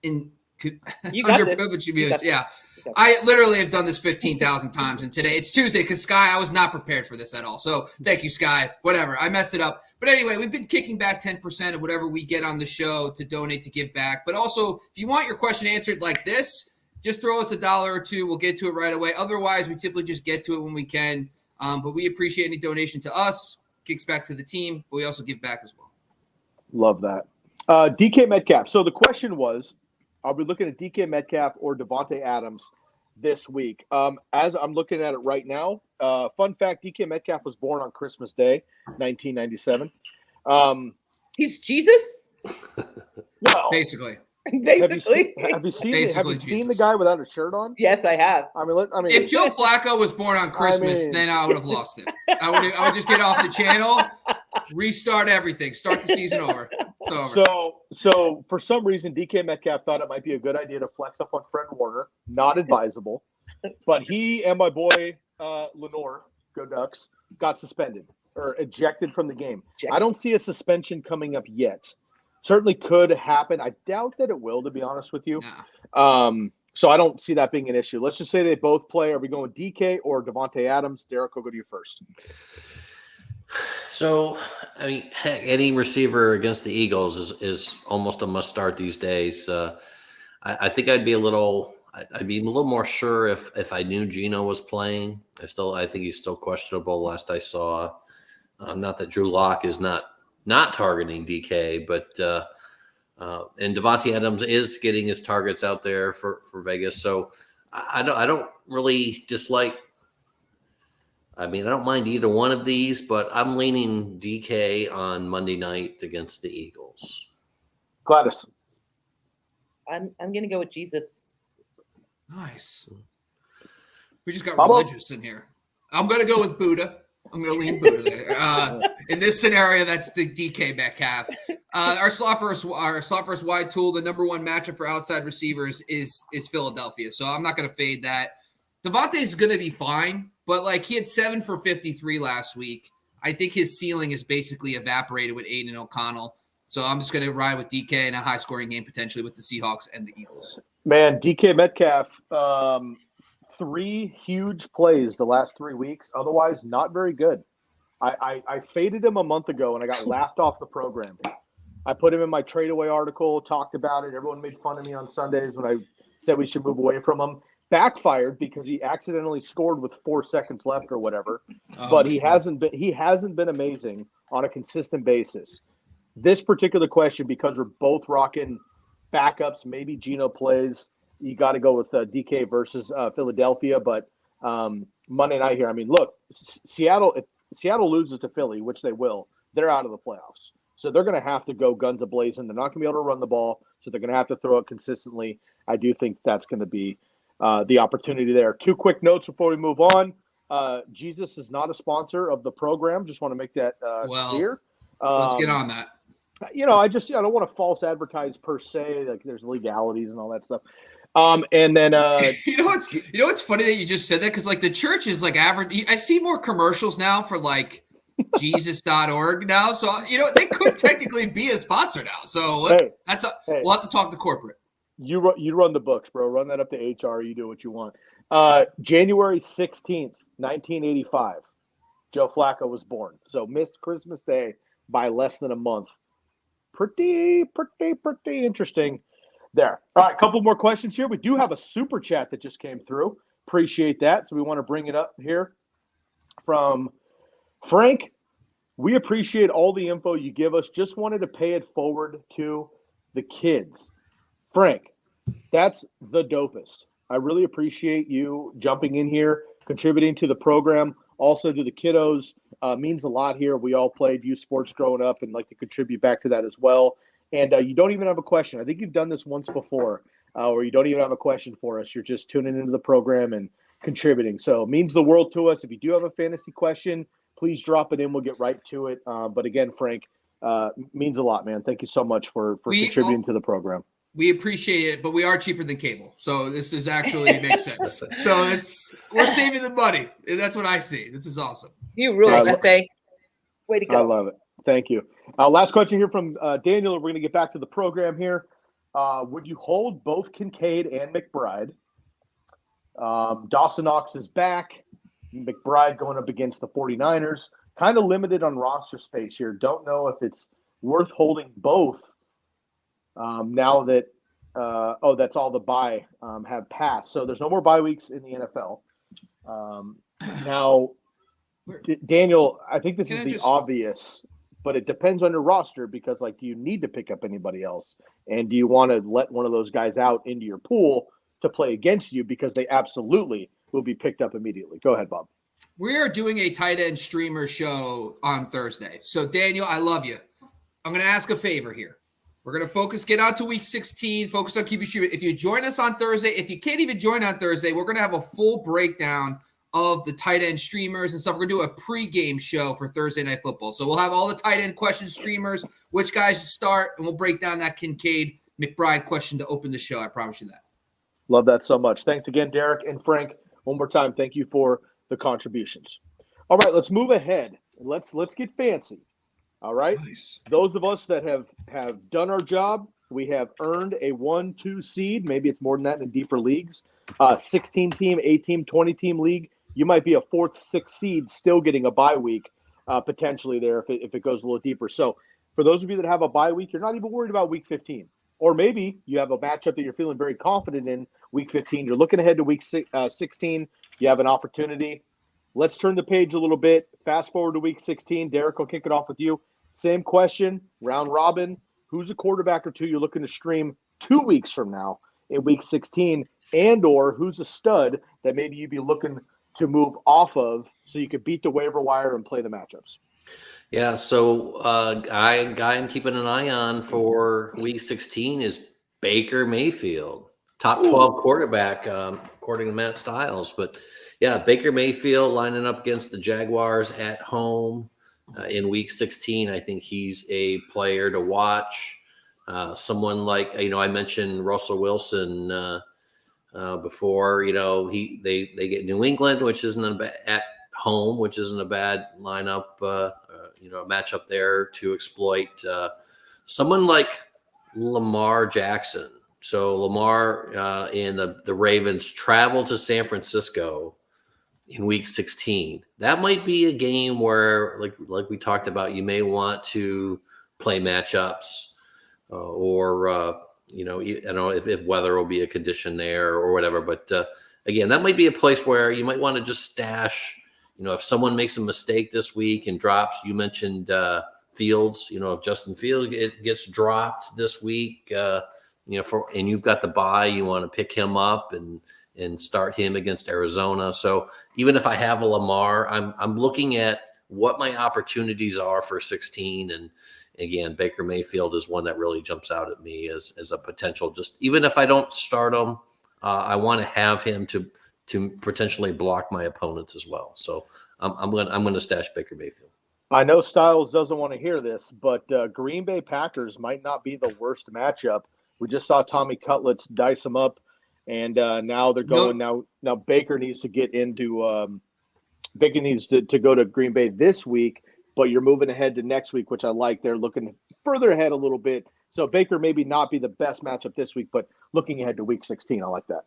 You got underprivileged communities. Yeah. go. I literally have done this 15,000 times, and today it's Tuesday because Sky, I was not prepared for this at all. So thank you, Sky. Whatever, I messed it up. But anyway, we've been kicking back 10% of whatever we get on the show to donate to give back. But also, if you want your question answered like this, just throw us $1 or $2. We'll get to it right away. Otherwise, we typically just get to it when we can. But we appreciate any donation to us. Kicks back to the team, but we also give back as well. Love that. DK Metcalf. So the question was, are we looking at DK Metcalf or Devontae Adams this week? As I'm looking at it right now, fun fact, DK Metcalf was born on Christmas Day, 1997. He's Jesus? Well, Basically. Basically. Have you seen the guy without a shirt on? Yes, I have. I mean, if Joe Flacco was born on Christmas, then I would have lost it. I would just get off the channel, restart everything, start the season over. It's over. So for some reason, DK Metcalf thought it might be a good idea to flex up on Fred Warner. Not advisable. But he and my boy Lenore, go Ducks, got suspended or ejected from the game. I don't see a suspension coming up yet. Certainly could happen. I doubt that it will, to be honest with you. No. So I don't see that being an issue. Let's just say they both play. Are we going DK or Devontae Adams? Derek, will go to you first. So, I mean, heck, any receiver against the Eagles is almost a must start these days. I think I'd be a little more sure if I knew Geno was playing. I think he's still questionable. Last I saw, not that Drew Lock is not targeting DK, but and Devontae Adams is getting his targets out there for Vegas. So I don't really dislike. I mean, I don't mind either one of these, but I'm leaning DK on Monday night against the Eagles. Gladys. I'm gonna go with Jesus. Nice. We just got religious in here. I'm gonna go with Buddha. I'm going to lean Buddha there. In this scenario, that's the DK Metcalf. Our slot first wide tool, the number one matchup for outside receivers is Philadelphia. So I'm not going to fade that. Devontae is going to be fine, but like he had 7 for 53 last week. I think his ceiling is basically evaporated with Aiden O'Connell. So I'm just going to ride with DK in a high scoring game potentially with the Seahawks and the Eagles. Man, DK Metcalf, 3 huge plays the last 3 weeks. Otherwise, not very good. I faded him a month ago, and I got laughed off the program. I put him in my trade away article, talked about it. Everyone made fun of me on Sundays when I said we should move away from him. Backfired because he accidentally scored with 4 seconds left or whatever. But he hasn't been amazing on a consistent basis. This particular question, because we're both rocking backups, maybe Geno plays. You got to go with DK versus Philadelphia, but Monday night here. I mean, look, Seattle loses to Philly, which they will. They're out of the playoffs, so they're going to have to go guns a-blazing. They're not going to be able to run the ball, so they're going to have to throw it consistently. I do think that's going to be the opportunity there. 2 quick notes before we move on. Jesus is not a sponsor of the program. Just want to make that clear. Let's get on that. I don't want to false advertise per se. Like there's legalities and all that stuff. And then you know what's funny that you just said that because like the church is like average. I see more commercials now for like Jesus.org now, so they could technically be a sponsor now. So we'll have to talk to corporate. You run the books, bro. Run that up to HR. You do what you want. January 16th, 1985, Joe Flacco was born. So missed Christmas Day by less than a month. Pretty interesting. There. All right, a couple more questions here. We do have a super chat that just came through. Appreciate that. So we want to bring it up here from Frank. We appreciate all the info you give us. Just wanted to pay it forward to the kids. Frank, that's the dopest. I really appreciate you jumping in here, contributing to the program, also to the kiddos. Means a lot here. We all played youth sports growing up and like to contribute back to that as well. And you don't even have a question. I think you've done this once before where you don't even have a question for us. You're just tuning into the program and contributing. So it means the world to us. If you do have a fantasy question, please drop it in. We'll get right to it. But again, Frank, means a lot, man. Thank you so much for contributing to the program. We appreciate it, but we are cheaper than cable. So this is actually makes sense. So we're saving the money. That's what I see. This is awesome. You rule, Pepe. Way to go. I love it. Thank you. Last question here from Daniel. We're going to get back to the program here. Would you hold both Kincaid and McBride? Dawson Knox is back. McBride going up against the 49ers. Kind of limited on roster space here. Don't know if it's worth holding both now that that's all the bye have passed. So there's no more bye weeks in the NFL. Now, Daniel, I think this is obvious, but it depends on your roster because, like, do you need to pick up anybody else? And do you want to let one of those guys out into your pool to play against you because they absolutely will be picked up immediately? Go ahead, Bob. We are doing a tight end streamer show on Thursday. So, Daniel, I love you. I'm going to ask a favor here. We're going to get out to week 16, focus on keeping streaming. If you join us on Thursday, if you can't even join on Thursday, we're going to have a full breakdown of the tight end streamers and stuff. We're going to do a pregame show for Thursday Night Football. So we'll have all the tight end question streamers, which guys to start, and we'll break down that Kincaid McBride question to open the show. I promise you that. Love that so much. Thanks again, Derek and Frank. One more time, thank you for the contributions. All right, let's move ahead. Let's get fancy. All right. Nice. Those of us that have done our job, we have earned a 1-2 seed. Maybe it's more than that in deeper leagues. 16-team, 8-team, 20-team league. You might be a 4th, 6th seed still getting a bye week potentially there if it goes a little deeper. So for those of you that have a bye week, you're not even worried about week 15. Or maybe you have a matchup that you're feeling very confident in week 15. You're looking ahead to week 16. You have an opportunity. Let's turn the page a little bit. Fast forward to week 16. Derek will kick it off with you. Same question, round robin. Who's a quarterback or two you're looking to stream 2 weeks from now in week 16? And or who's a stud that maybe you'd be looking to move off of so you could beat the waiver wire and play the matchups? Yeah, so guy I'm keeping an eye on for week 16 is Baker Mayfield, top 12 quarterback, according to Matt Stiles. But yeah, Baker Mayfield lining up against the Jaguars at home in week 16. I think he's a player to watch. Someone like, I mentioned Russell Wilson before. They get New England, which isn't at home, which isn't a bad lineup, a matchup there to exploit. Someone like Lamar Jackson. So Lamar and the Ravens travel to San Francisco in week 16. That might be a game where, like we talked about, you may want to play matchups or I don't know if weather will be a condition there or whatever. But again, that might be a place where you might want to just stash. If someone makes a mistake this week and drops, you mentioned Fields. If Justin Fields gets dropped this week, and you've got the bye, you want to pick him up and start him against Arizona. So even if I have a Lamar, I'm looking at what my opportunities are for 16. And again, Baker Mayfield is one that really jumps out at me as a potential. Just even if I don't start him, I want to have him to potentially block my opponents as well. So I'm going to stash Baker Mayfield. I know Styles doesn't want to hear this, but Green Bay Packers might not be the worst matchup. We just saw Tommy Cutlets dice them up, and now they're going. Now Baker needs to get into Baker needs to go to Green Bay this week, but you're moving ahead to next week, which I like. They're looking further ahead a little bit. So Baker maybe not be the best matchup this week, but looking ahead to week 16, I like that.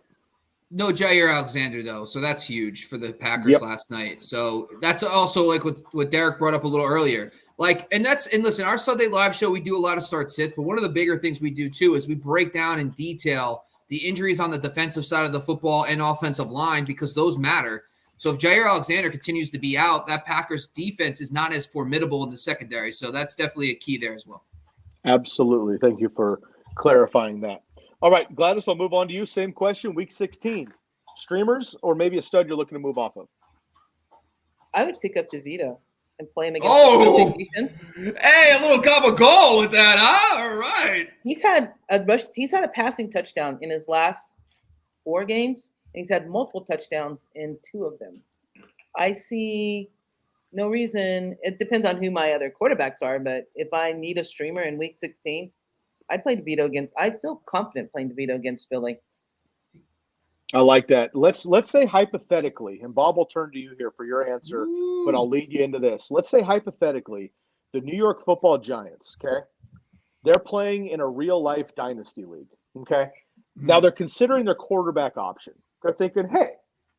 No Jair Alexander, though, so that's huge for the Packers last night. So that's also like what Derek brought up a little earlier. And listen, our Sunday live show, we do a lot of start sits, but one of the bigger things we do too is we break down in detail the injuries on the defensive side of the football and offensive line because those matter. So if Jair Alexander continues to be out, that Packers defense is not as formidable in the secondary. So that's definitely a key there as well. Absolutely. Thank you for clarifying that. All right, Gladys, I'll move on to you. Same question, week 16. Streamers or maybe a stud you're looking to move off of? I would pick up DeVito and play him against the defense. Hey, a little goal with that, huh? All right. He's had a passing touchdown in his last 4 games, and he's had multiple touchdowns in 2 of them. I see no reason. It depends on who my other quarterbacks are, but if I need a streamer in week 16, I'd play DeVito against. I feel confident playing DeVito against Philly. I like that. Let's say hypothetically, and Bob will turn to you here for your answer, but I'll lead you into this. Let's say hypothetically, the New York Football Giants, okay? They're playing in a real-life dynasty league, okay? Now they're considering their quarterback option. They're thinking, hey,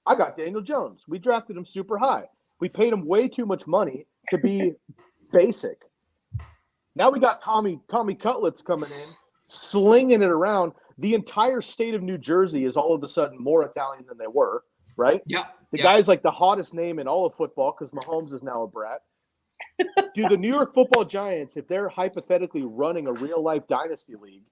I got Daniel Jones. We drafted him super high. We paid him way too much money to be basic. Now we got Tommy Cutlets coming in, slinging it around. The entire state of New Jersey is all of a sudden more Italian than they were, right? Yeah. The guy's like the hottest name in all of football because Mahomes is now a brat. Do the New York Football Giants, if they're hypothetically running a real-life dynasty league,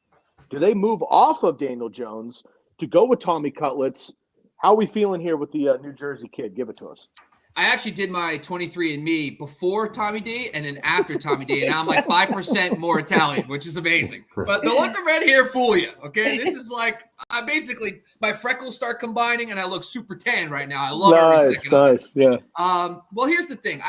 do they move off of Daniel Jones to go with Tommy Cutlets? How are we feeling here with the New Jersey kid? Give it to us. I actually did my 23andMe before Tommy D and then after Tommy D, and now I'm like 5% more Italian, which is amazing. But don't let the red hair fool you, okay? This is like I basically my freckles start combining, and I look super tan right now. I love every second of it. Yeah. Well, here's the thing.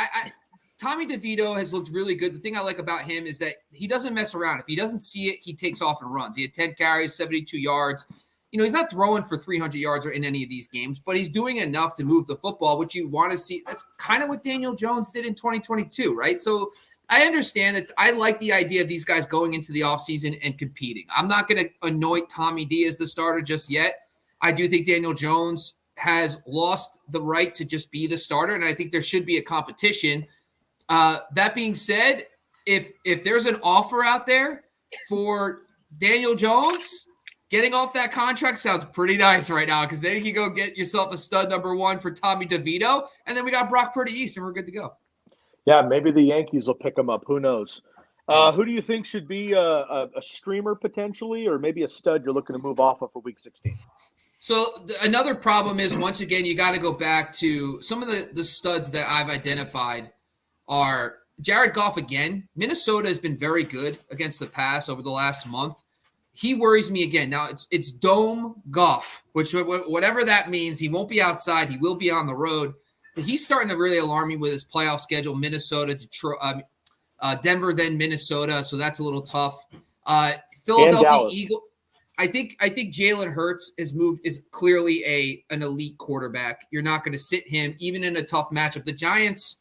Tommy DeVito has looked really good. The thing I like about him is that he doesn't mess around. If he doesn't see it, he takes off and runs. He had 10 carries, 72 yards. He's not throwing for 300 yards or in any of these games, but he's doing enough to move the football, which you want to see. That's kind of what Daniel Jones did in 2022, right? So I understand that. I like the idea of these guys going into the offseason and competing. I'm not going to anoint Tommy D as the starter just yet. I do think Daniel Jones has lost the right to just be the starter, and I think there should be a competition. That being said, if there's an offer out there for Daniel Jones, getting off that contract sounds pretty nice right now because then you can go get yourself a stud number one for Tommy DeVito, and then we got Brock Purdy East, and we're good to go. Yeah, maybe the Yankees will pick him up. Who knows? Who do you think should be a streamer potentially, or maybe a stud you're looking to move off of for Week 16? So another problem is, once again, you got to go back to some of the studs that I've identified are Jared Goff again. Minnesota has been very good against the pass over the last month. He worries me again. Now it's Dome Goff, which whatever that means, he won't be outside. He will be on the road. But he's starting to really alarm me with his playoff schedule. Minnesota, Detroit, Denver, then Minnesota. So that's a little tough. Philadelphia Eagles. I think Jalen Hurts is clearly an elite quarterback. You're not going to sit him even in a tough matchup. The Giants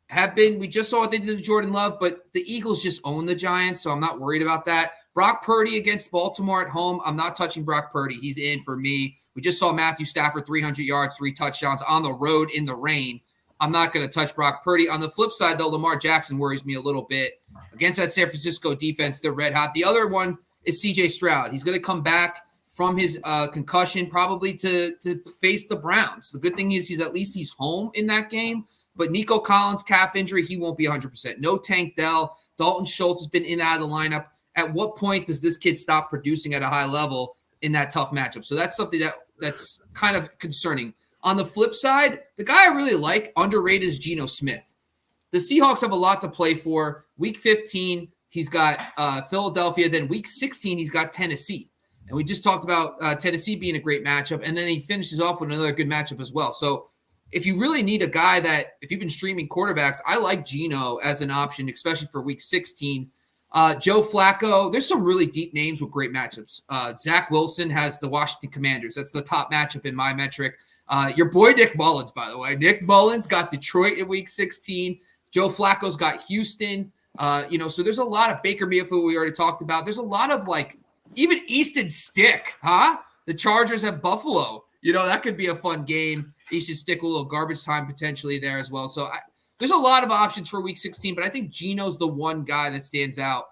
have been. We just saw what they did to Jordan Love, but the Eagles just own the Giants, so I'm not worried about that. Brock Purdy against Baltimore at home. I'm not touching Brock Purdy. He's in for me. We just saw Matthew Stafford, 300 yards, 3 touchdowns on the road in the rain. I'm not going to touch Brock Purdy. On the flip side, though, Lamar Jackson worries me a little bit. Against that San Francisco defense, they're red hot. The other one is C.J. Stroud. He's going to come back from his concussion probably to face the Browns. The good thing is he's home in that game. But Nico Collins, calf injury, he won't be 100%. No Tank Dell. Dalton Schultz has been in and out of the lineup. At what point does this kid stop producing at a high level in that tough matchup? So that's something that's kind of concerning. On the flip side, the guy I really like, underrated, is Geno Smith. The Seahawks have a lot to play for. Week 15, he's got Philadelphia. Then week 16, he's got Tennessee. And we just talked about Tennessee being a great matchup. And then he finishes off with another good matchup as well. So if you really need a guy that, if you've been streaming quarterbacks, I like Geno as an option, especially for week 16. Joe Flacco, there's some really deep names with great matchups. Zach Wilson has the Washington Commanders. That's the top matchup in my metric. Your boy Nick Mullins, by the way. Nick Mullins got Detroit in week 16. Joe Flacco's got Houston. So there's a lot of Baker Mayfield we already talked about. There's a lot of even Easton Stick, huh? The Chargers have Buffalo. That could be a fun game. Easton Stick with a little garbage time potentially there as well. So there's a lot of options for week 16, but I think Geno's the one guy that stands out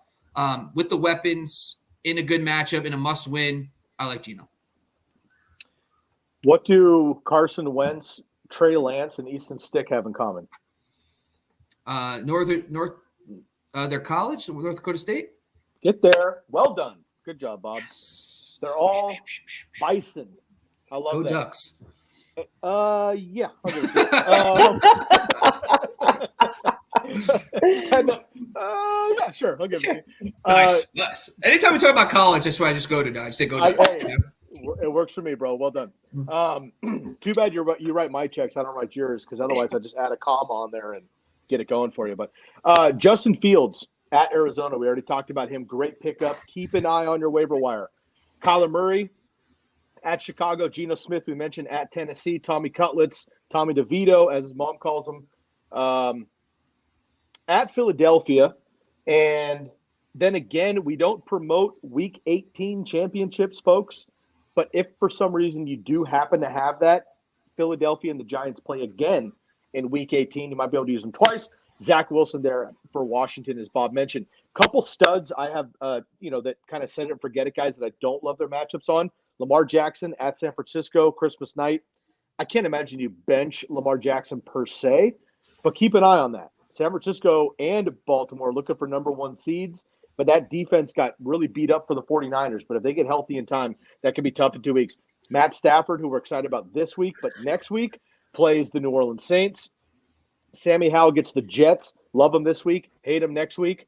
with the weapons in a good matchup, in a must-win. I like Geno. What do Carson Wentz, Trey Lance, and Easton Stick have in common? Their college, North Dakota State. Get there. Well done. Good job, Bob. Yes. They're all Bison. I love Go that. Ducks. Yeah. Yeah, sure. I'll give it to you. Nice. Anytime we talk about college, that's where I just go to now. I just say go Ducks. It works for me, bro. Well done. Too bad you write my checks. I don't write yours because otherwise I just add a comma on there and get it going for you. But Justin Fields at Arizona, we already talked about him. Great pickup. Keep an eye on your waiver wire. Kyler Murray at Chicago. Geno Smith, we mentioned, at Tennessee. Tommy Cutlets, Tommy DeVito, as his mom calls him, at Philadelphia. And then again, we don't promote Week 18 championships, folks. But if for some reason you do happen to have that, Philadelphia and the Giants play again in Week 18. You might be able to use them twice. Zach Wilson there for Washington, as Bob mentioned. Couple studs I have, that kind of set it and forget it guys that I don't love their matchups on. Lamar Jackson at San Francisco, Christmas night. I can't imagine you bench Lamar Jackson per se, but keep an eye on that. San Francisco and Baltimore looking for number one seeds, but that defense got really beat up for the 49ers. But if they get healthy in time, that could be tough in 2 weeks. Matt Stafford, who we're excited about this week, but next week plays the New Orleans Saints. Sammy Howell gets the Jets. Love him this week, hate him next week.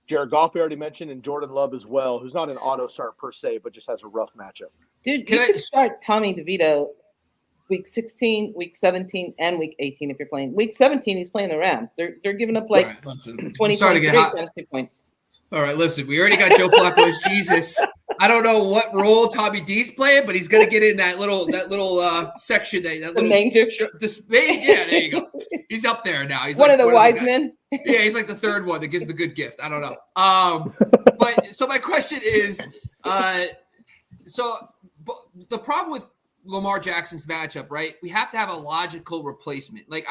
Jared Goff, we already mentioned, and Jordan Love as well, who's not an auto start per se, but just has a rough matchup. Dude, you could start Tommy DeVito week 16, week 17, and week 18 if you're playing. Week 17, he's playing the Rams. They're giving up like 20 fantasy points. All right, listen, we already got Joe Flacco's Jesus. I don't know what role Tommy D's playing, but he's going to get in that little section. That The little manger. Yeah, there you go. He's up there now. He's one like of the wise men. Yeah, he's like the third one that gives the good gift. I don't know. But so my question is, so the problem with Lamar Jackson's matchup, right? We have to have a logical replacement. Like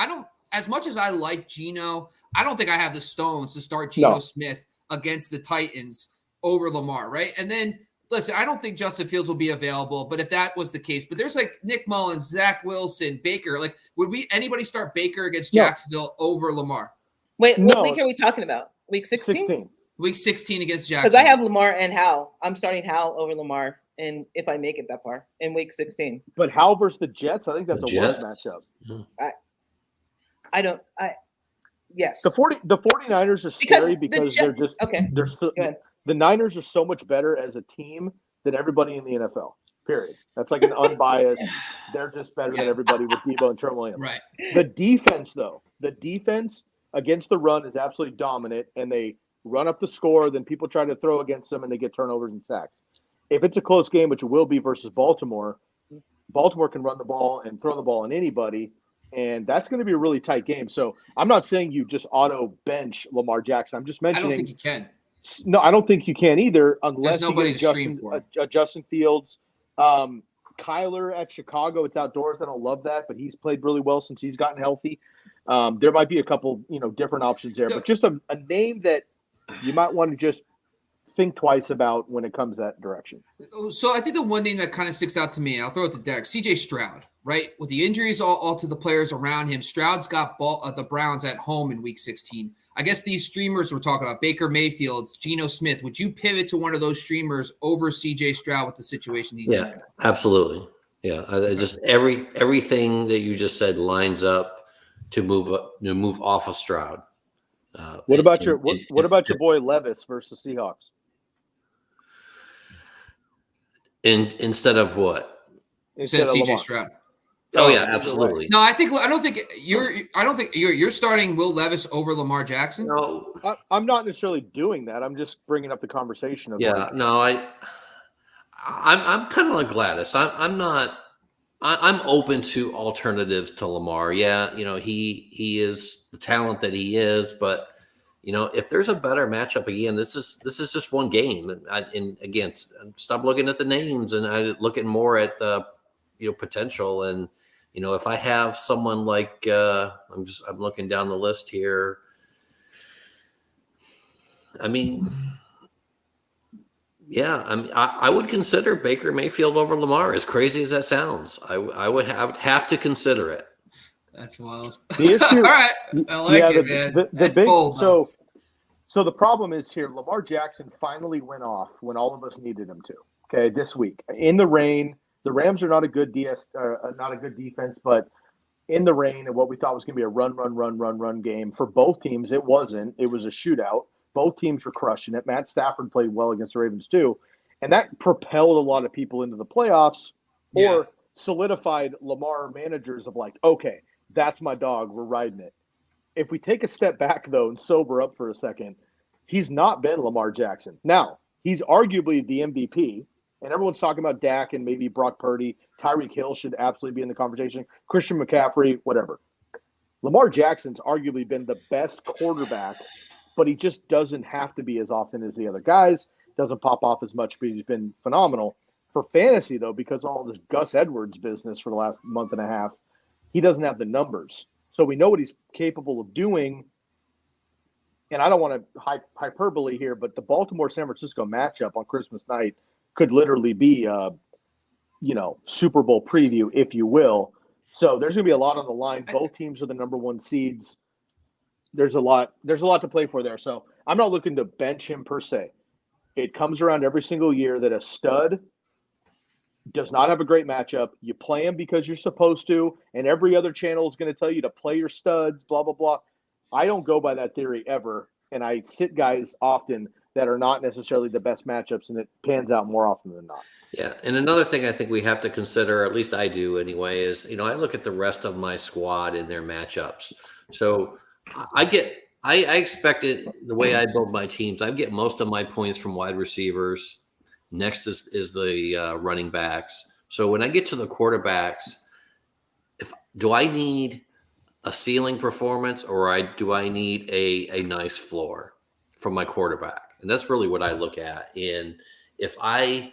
as much as I like Geno, I don't think I have the stones to start Geno Smith against the Titans over Lamar, right? And then, listen, I don't think Justin Fields will be available, but if that was the case, but there's like Nick Mullins, Zach Wilson, Baker. Like, would anybody start Baker against Jacksonville over Lamar? Wait, what week are we talking about? Week 16? Week 16 against Jacksonville. Because I have Lamar and Howell. I'm starting Howell over Lamar, and if I make it that far in week 16. But Howell versus the Jets, I think that's a worse matchup. Yes. The 49ers are scary because they're just they're so, the Niners are so much better as a team than everybody in the NFL. Period. That's like an unbiased. They're just better than everybody with Debo and Trent Williams. Right. The defense against the run is absolutely dominant, and they run up the score. Then people try to throw against them, and they get turnovers and sacks. If it's a close game, which it will be versus Baltimore, Baltimore can run the ball and throw the ball on anybody. And that's going to be a really tight game. So I'm not saying you just auto bench Lamar Jackson. I'm just mentioning. I don't think you can. No, I don't think you can either, unless there's nobody to stream for. Justin Fields, Kyler at Chicago. It's outdoors. I don't love that, but he's played really well since he's gotten healthy. There might be a couple, different options there, but just a name that you might want to just think twice about when it comes that direction. So I think the one name that kind of sticks out to me, I'll throw it to Derek, CJ Stroud, right? With the injuries all to the players around him, Stroud's got the Browns at home in week 16. I guess these streamers we're talking about, Baker Mayfield, Geno Smith, would you pivot to one of those streamers over CJ Stroud with the situation he's in? Yeah, absolutely. Yeah, just everything that you just said lines up to move off of Stroud. What about your boy Levis versus Seahawks? Instead of what? Instead of CJ Stroud. Oh yeah, absolutely. No, I don't think you're starting Will Levis over Lamar Jackson. No, I'm not necessarily doing that. I'm just bringing up the conversation. I'm kind of like Gladys. I'm open to alternatives to Lamar. Yeah, he is the talent that he is, but if there's a better matchup again, this is just one game. And again, stop looking at the names and I looking more at the potential. And if I have someone like I'm looking down the list here. I mean, yeah, I would consider Baker Mayfield over Lamar. As crazy as that sounds, I would have to consider it. That's wild. The issue, all right, I like it, man. That's bold. So the problem is here. Lamar Jackson finally went off when all of us needed him to. Okay, this week in the rain, the Rams are not a good defense, but in the rain and what we thought was going to be a run game for both teams, it wasn't. It was a shootout. Both teams were crushing it. Matt Stafford played well against the Ravens too, and that propelled a lot of people into the playoffs or solidified Lamar managers of like, okay, that's my dog. We're riding it. If we take a step back, though, and sober up for a second, he's not been Lamar Jackson. Now, he's arguably the MVP, and everyone's talking about Dak and maybe Brock Purdy. Tyreek Hill should absolutely be in the conversation. Christian McCaffrey, whatever. Lamar Jackson's arguably been the best quarterback, but he just doesn't have to be as often as the other guys, doesn't pop off as much, but he's been phenomenal. For fantasy, though, because of all this Gus Edwards business for the last month and a half, he doesn't have the numbers. So we know what he's capable of doing. And I don't want to hyperbole here, but the Baltimore-San Francisco matchup on Christmas night could literally be, Super Bowl preview, if you will. So there's going to be a lot on the line. Both teams are the number one seeds. There's a lot to play for there. So I'm not looking to bench him per se. It comes around every single year that a stud does not have a great matchup. You play him because you're supposed to, and every other channel is going to tell you to play your studs, blah, blah, blah. I don't go by that theory ever, and I sit guys often that are not necessarily the best matchups, and it pans out more often than not. Yeah, and another thing I think we have to consider, at least I do anyway, is, I look at the rest of my squad in their matchups. So I expect it, the way I build my teams, I get most of my points from wide receivers. Next is the running backs. So when I get to the quarterbacks, do I need a ceiling performance, or do I need a nice floor from my quarterback? And that's really what I look at. And if I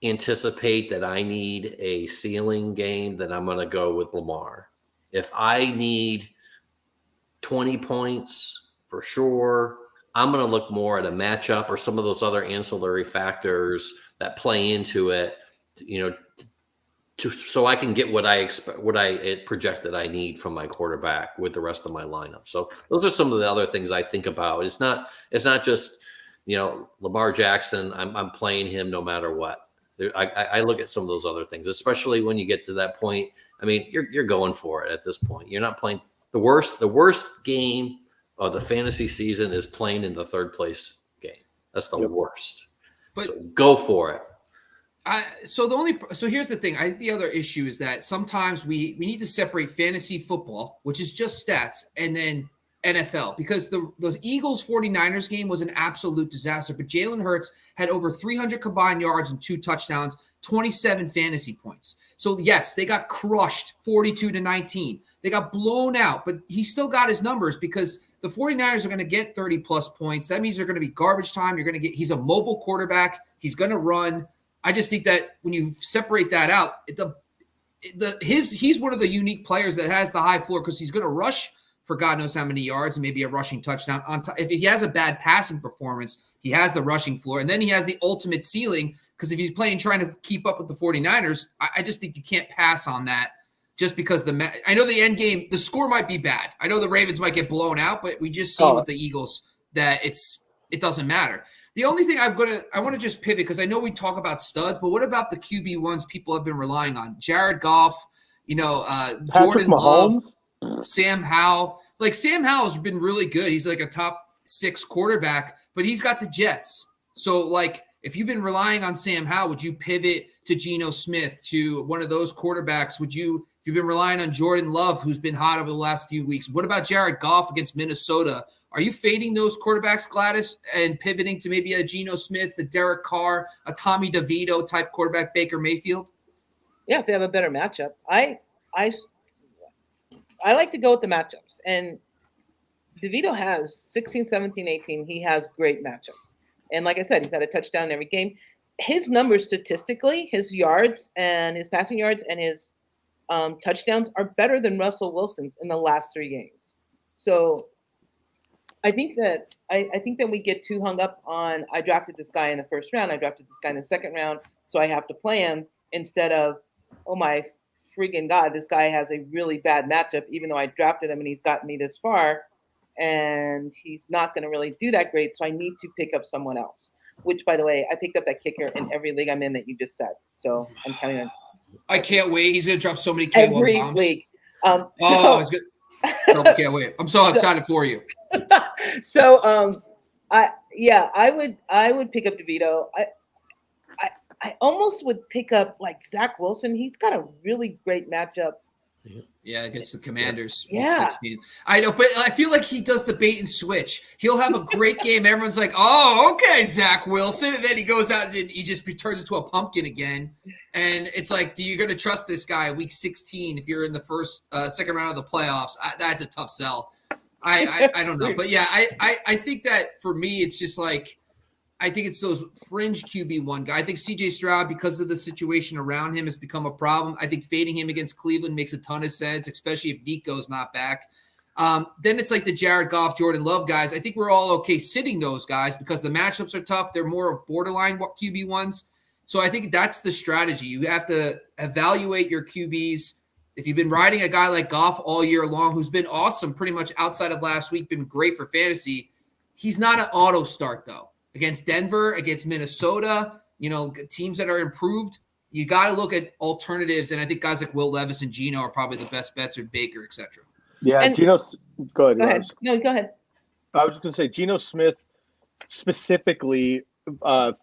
anticipate that I need a ceiling game, then I'm going to go with Lamar. If I need 20 points for sure, I'm going to look more at a matchup or some of those other ancillary factors that play into it, so I can get what I expect, what I project that I need from my quarterback with the rest of my lineup. So those are some of the other things I think about. It's not just, Lamar Jackson, I'm playing him no matter what. I look at some of those other things, especially when you get to that point. I mean, you're going for it at this point. You're not playing the worst game of the fantasy season is playing in the third place game. That's the worst. But so go for it. So here's the thing. I think the other issue is that sometimes we need to separate fantasy football, which is just stats, and then NFL, because the Eagles 49ers game was an absolute disaster. But Jalen Hurts had over 300 combined yards and 2 touchdowns, 27 fantasy points. So yes, they got crushed 42-19. They got blown out, but he still got his numbers because the 49ers are going to get 30 plus points. That means they're going to be garbage time. He's a mobile quarterback. He's going to run. I just think that when you separate that out, he's one of the unique players that has the high floor because he's going to rush for God knows how many yards and maybe a rushing touchdown. If he has a bad passing performance, he has the rushing floor. And then he has the ultimate ceiling because if he's trying to keep up with the 49ers, I just think you can't pass on that just because I know the end game, the score might be bad. I know the Ravens might get blown out, but we just see with the Eagles that it doesn't matter. The only thing I want to just pivot because I know we talk about studs, but what about the QB1s people have been relying on? Jared Goff, Jordan Love, Sam Howell. Like Sam Howell's been really good. He's like a top 6 quarterback, but he's got the Jets. So like if you've been relying on Sam Howell, would you pivot to Geno Smith, to one of those quarterbacks? If you've been relying on Jordan Love, who's been hot over the last few weeks, what about Jared Goff against Minnesota? Are you fading those quarterbacks, Gladys, and pivoting to maybe a Geno Smith, a Derek Carr, a Tommy DeVito type quarterback, Baker Mayfield? Yeah, if they have a better matchup. I like to go with the matchups. And DeVito has 16, 17, 18. He has great matchups. And like I said, he's had a touchdown in every game. His numbers statistically, his yards and his passing yards and his touchdowns are better than Russell Wilson's in the last 3 games. So I think that we get too hung up on I drafted this guy in the first round, I drafted this guy in the second round, so I have to play him instead of, oh my freaking God, this guy has a really bad matchup, even though I drafted him and he's gotten me this far, and he's not going to really do that great, so I need to pick up someone else. Which, by the way, I picked up that kicker in every league I'm in that you just said. So I'm counting on. I can't wait. He's going to drop so many K1 every bombs. League. It's good. I can't wait. I'm so excited for you. So, I would pick up DeVito. I almost would pick up like Zach Wilson. He's got a really great matchup. Yeah, against the Commanders. Yeah. 16. I know, but I feel like he does the bait and switch. He'll have a great game. Everyone's like, oh, okay, Zach Wilson. And then he goes out and he just turns into a pumpkin again. And it's like, do you going to trust this guy week 16 if you're in the second round of the playoffs? That's a tough sell. I don't know. But yeah, I think that for me, it's just like, I think it's those fringe QB1 guys. I think CJ Stroud, because of the situation around him, has become a problem. I think fading him against Cleveland makes a ton of sense, especially if Nico's not back. Then it's like the Jared Goff, Jordan Love guys. I think we're all okay sitting those guys because the matchups are tough. They're more of borderline QB1s. So I think that's the strategy. You have to evaluate your QBs. If you've been riding a guy like Goff all year long, who's been awesome pretty much outside of last week, been great for fantasy, he's not an auto start, though. Against Denver, against Minnesota, teams that are improved, you got to look at alternatives. And I think guys like Will Levis and Geno are probably the best bets, or Baker, et cetera. Yeah, Geno. Go ahead. No, go ahead. I was just going to say Geno Smith specifically,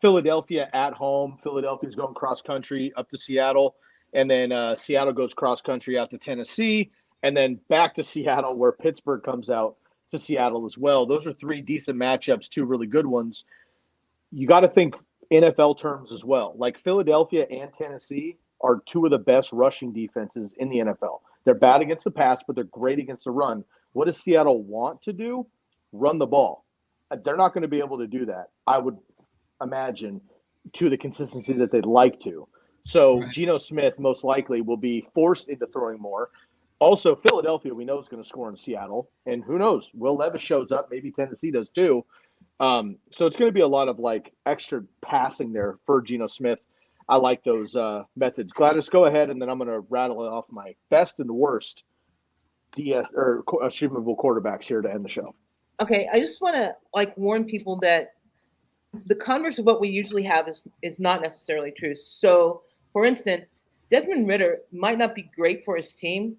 Philadelphia at home. Philadelphia's going cross country up to Seattle, and then Seattle goes cross country out to Tennessee, and then back to Seattle where Pittsburgh comes out to Seattle as well. Those are 3 decent matchups, 2 really good ones. You got to think NFL terms as well. Like Philadelphia and Tennessee are 2 of the best rushing defenses in the NFL. They're bad against the pass, but they're great against the run. What does Seattle want to do? Run the ball. They're not going to be able to do that, I would imagine, to the consistency that they'd like to. So Right. Geno Smith most likely will be forced into throwing more. Also, Philadelphia, we know, is going to score in Seattle. And who knows? Will Levis shows up. Maybe Tennessee does too. So it's going to be a lot of extra passing there for Geno Smith. I like those methods. Gladys, go ahead, and then I'm going to rattle off my best and worst streamable quarterbacks here to end the show. Okay, I just want to warn people that the converse of what we usually have is not necessarily true. So, for instance, Desmond Ridder might not be great for his team,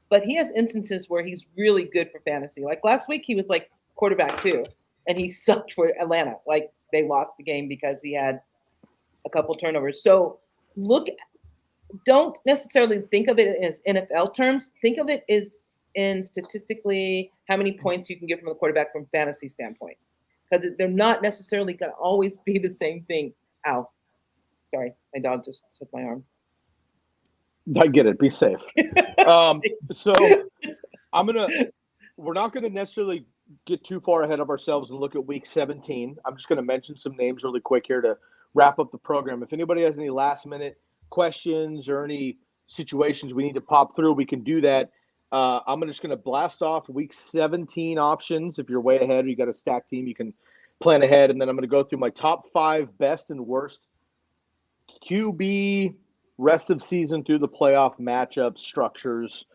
but he has instances where he's really good for fantasy. Like last week, he was quarterback 2, and he sucked for Atlanta. They lost the game because he had a couple turnovers. So don't necessarily think of it as NFL terms. Think of it as in statistically how many points you can get from a quarterback from fantasy standpoint, because they're not necessarily going to always be the same thing. Ow. Sorry, my dog just took my arm. I get it. Be safe. So we're not going to necessarily get too far ahead of ourselves and look at week 17. I'm just going to mention some names really quick here to wrap up the program. If anybody has any last minute questions or any situations we need to pop through, we can do that. I'm just going to blast off week 17 options. If you're way ahead or you got a stacked team, you can plan ahead. And then I'm going to go through my top 5 best and worst QB rest of season through the playoff matchup structures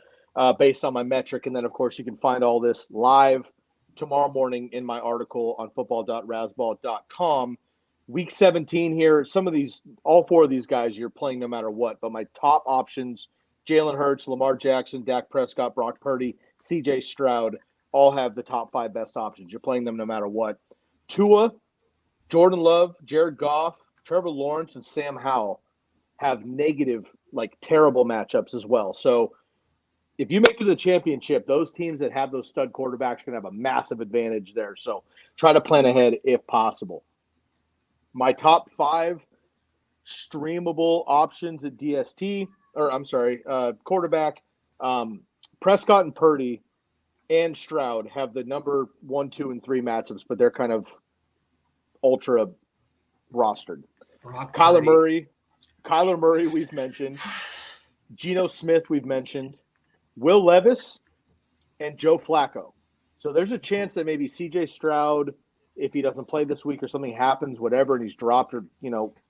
based on my metric. And then, of course, you can find all this live tomorrow morning in my article on football.razzball.com. Week 17 here, all 4 of these guys, you're playing no matter what. But my top options, Jalen Hurts, Lamar Jackson, Dak Prescott, Brock Purdy, CJ Stroud, all have the top 5 best options. You're playing them no matter what. Tua, Jordan Love, Jared Goff, Trevor Lawrence, and Sam Howell have negative, terrible matchups as well. So if you make it to the championship, those teams that have those stud quarterbacks are going to have a massive advantage there. So try to plan ahead if possible. My top 5 streamable options at quarterback, Prescott and Purdy and Stroud have the number 1, 2, and 3 matchups, but they're kind of ultra rostered. Kyler Murray, we've mentioned. Geno Smith, we've mentioned. Will Levis and Joe Flacco. So there's a chance that maybe CJ Stroud, if he doesn't play this week or something happens, whatever, and he's dropped or,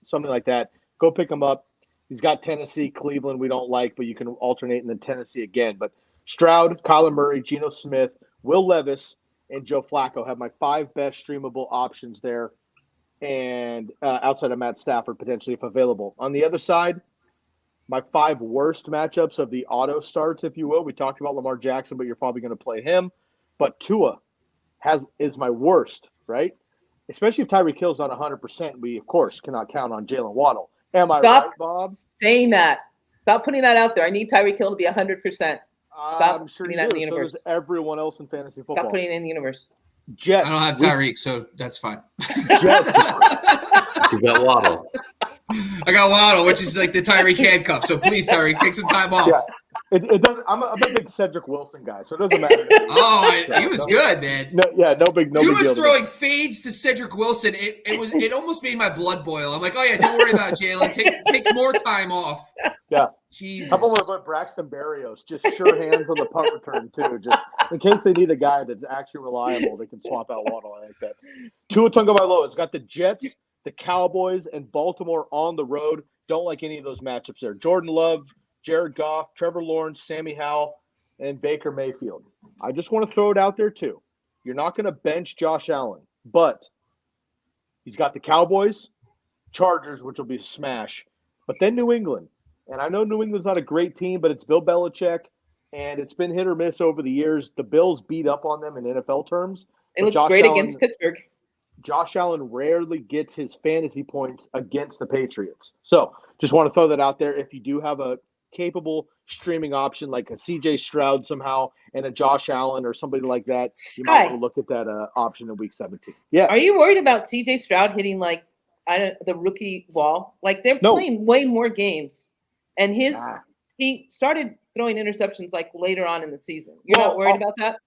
something like that, go pick him up. He's got Tennessee, Cleveland we don't like, but you can alternate and then Tennessee again. But Stroud, Kyler Murray, Geno Smith, Will Levis, and Joe Flacco have my 5 best streamable options there, and outside of Matt Stafford potentially if available. On the other side, my 5 worst matchups of the auto starts, if you will. We talked about Lamar Jackson, but you're probably going to play him. But Tua is my worst, right? Especially if Tyreek Hill's not 100%. We, of course, cannot count on Jalen Waddle. Am I right, Bob? Saying that. Stop putting that out there. I need Tyreek Hill to be 100%. Stop putting that in the universe. So does everyone else in fantasy football. Stop putting it in the universe. Jets. I don't have Tyreek, so that's fine. Jets. You got Waddle. I got Waddle, which is like the Tyreek handcuff. So please, Tyreek, take some time off. Yeah. It doesn't. I'm a big Cedric Wilson guy, so it doesn't matter. He was good, man. No big He deal. was throwing fades to Cedric Wilson. It almost made my blood boil. I'm like, oh yeah, don't worry about Jalen. Take more time off. Yeah. Jesus. How about Braxton Berrios? Just sure hands on the punt return too, just in case they need a guy that's actually reliable. They can swap out Waddle. I like that. Tua Tagovailoa has got the Jets, the Cowboys, and Baltimore on the road. Don't like any of those matchups there. Jordan Love, Jared Goff, Trevor Lawrence, Sammy Howell, and Baker Mayfield. I just want to throw it out there too. You're not going to bench Josh Allen, but he's got the Cowboys, Chargers, which will be a smash, but then New England. And I know New England's not a great team, but it's Bill Belichick, and it's been hit or miss over the years. The Bills beat up on them in NFL terms. They look great against Pittsburgh. Josh Allen rarely gets his fantasy points against the Patriots. So just want to throw that out there. If you do have a capable streaming option like a CJ Stroud somehow and a Josh Allen or somebody like that, you might want to look at that option in week 17. Yeah. Are you worried about CJ Stroud hitting the rookie wall? Like they're playing way more games, and he started throwing interceptions later on in the season. You're not worried about that?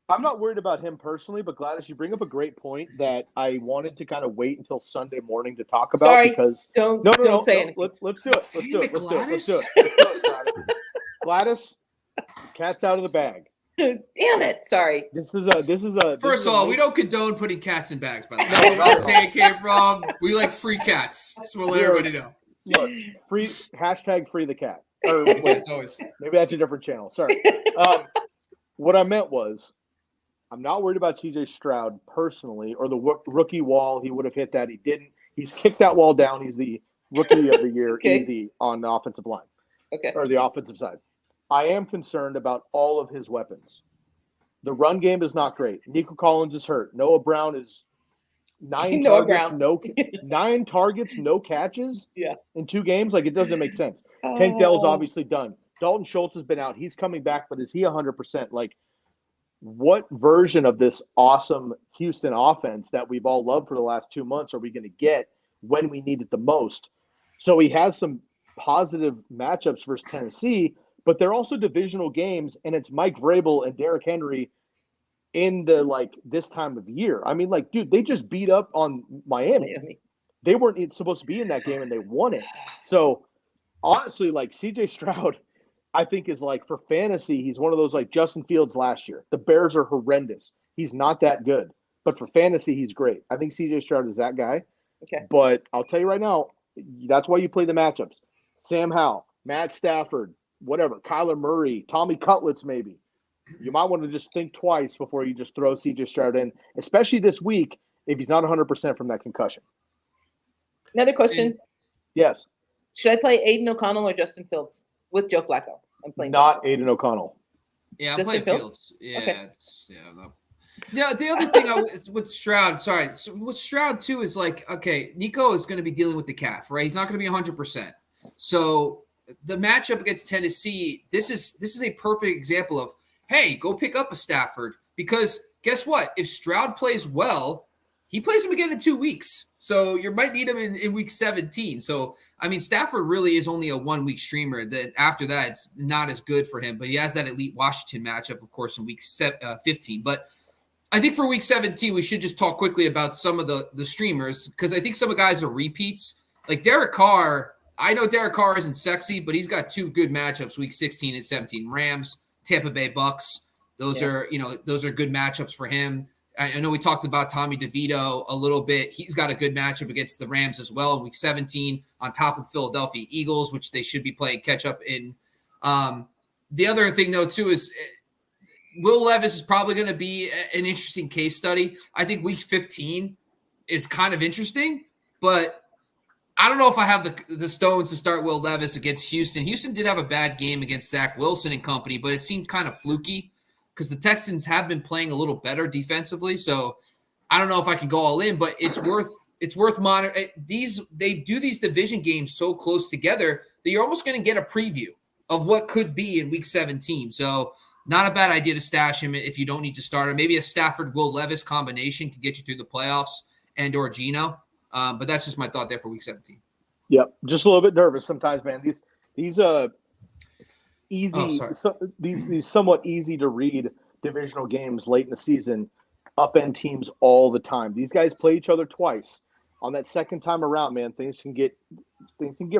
I'm not worried about him personally, but Gladys, you bring up a great point that I wanted to kind of wait until Sunday morning to talk about. Sorry, because don't say anything. Let's do it. Let's do it. Gladys, cat's out of the bag. Damn it! Sorry. This is a. First of all, we don't condone putting cats in bags. By the way, I don't know where it came from. We like free cats. Just want to let everybody know. Look, free the cat. Or it's always. Maybe that's a different channel. Sorry. What I meant was, I'm not worried about CJ Stroud personally or the rookie wall. He would have hit that. He didn't. He's kicked that wall down. He's the rookie of the year easy on the offensive line. Okay. Or the offensive side. I am concerned about all of his weapons. The run game is not great. Nico Collins is hurt. Noah Brown is 9 targets, no catches in 2 games. Like, it doesn't make sense. Tank Dell's obviously done. Dalton Schultz has been out. He's coming back, but is he 100%? Like, what version of this awesome Houston offense that we've all loved for the last 2 months are we going to get when we need it the most? So he has some positive matchups versus Tennessee, but they're also divisional games, and it's Mike Vrabel and Derrick Henry in the this time of year. I mean, dude, they just beat up on Miami. They weren't supposed to be in that game, and they won it. So honestly, CJ Stroud, I think is for fantasy, he's one of those Justin Fields last year. The Bears are horrendous. He's not that good, but for fantasy, he's great. I think CJ Stroud is that guy. Okay. But I'll tell you right now, that's why you play the matchups. Sam Howell, Matt Stafford, whatever, Kyler Murray, Tommy Cutlets maybe. You might want to just think twice before you just throw CJ Stroud in, especially this week if he's not 100% from that concussion. Another question. Yes. Should I play Aiden O'Connell or Justin Fields with Joe Flacco? I'm playing not Aiden O'Connell. Yeah, I'm playing Fields. Yeah, okay. Yeah, the other thing with Stroud, so with Stroud too is okay, Nico is going to be dealing with the calf, right? He's not going to be 100%. So the matchup against Tennessee, this is a perfect example of, hey, go pick up a Stafford, because guess what? If Stroud plays well, he plays him again in 2 weeks. So you might need him in week 17. So, I mean, Stafford really is only a 1 week streamer. Then after that, it's not as good for him. But he has that elite Washington matchup, of course, in week 15. But I think for week 17, we should just talk quickly about some of the streamers, because I think some of the guys are repeats. Like Derek Carr, I know Derek Carr isn't sexy, but he's got 2 good matchups, week 16 and 17. Rams, Tampa Bay Bucks. Those are good matchups for him. I know we talked about Tommy DeVito a little bit. He's got a good matchup against the Rams as well in week 17 on top of the Philadelphia Eagles, which they should be playing catch up in. The other thing, though, too, is Will Levis is probably going to be an interesting case study. I think week 15 is kind of interesting, but I don't know if I have the stones to start Will Levis against Houston. Houston did have a bad game against Zach Wilson and company, but it seemed kind of fluky because the Texans have been playing a little better defensively. So I don't know if I can go all in, but it's worth monitoring. They do these division games so close together that you're almost going to get a preview of what could be in week 17. So not a bad idea to stash him if you don't need to start him. Maybe a Stafford-Will Levis combination can get you through the playoffs and or Geno. But that's just my thought there for week 17. Yep. Just a little bit nervous sometimes, man. These easy, these somewhat easy to read divisional games late in the season upend teams all the time. These guys play each other twice. On that second time around, man, things can get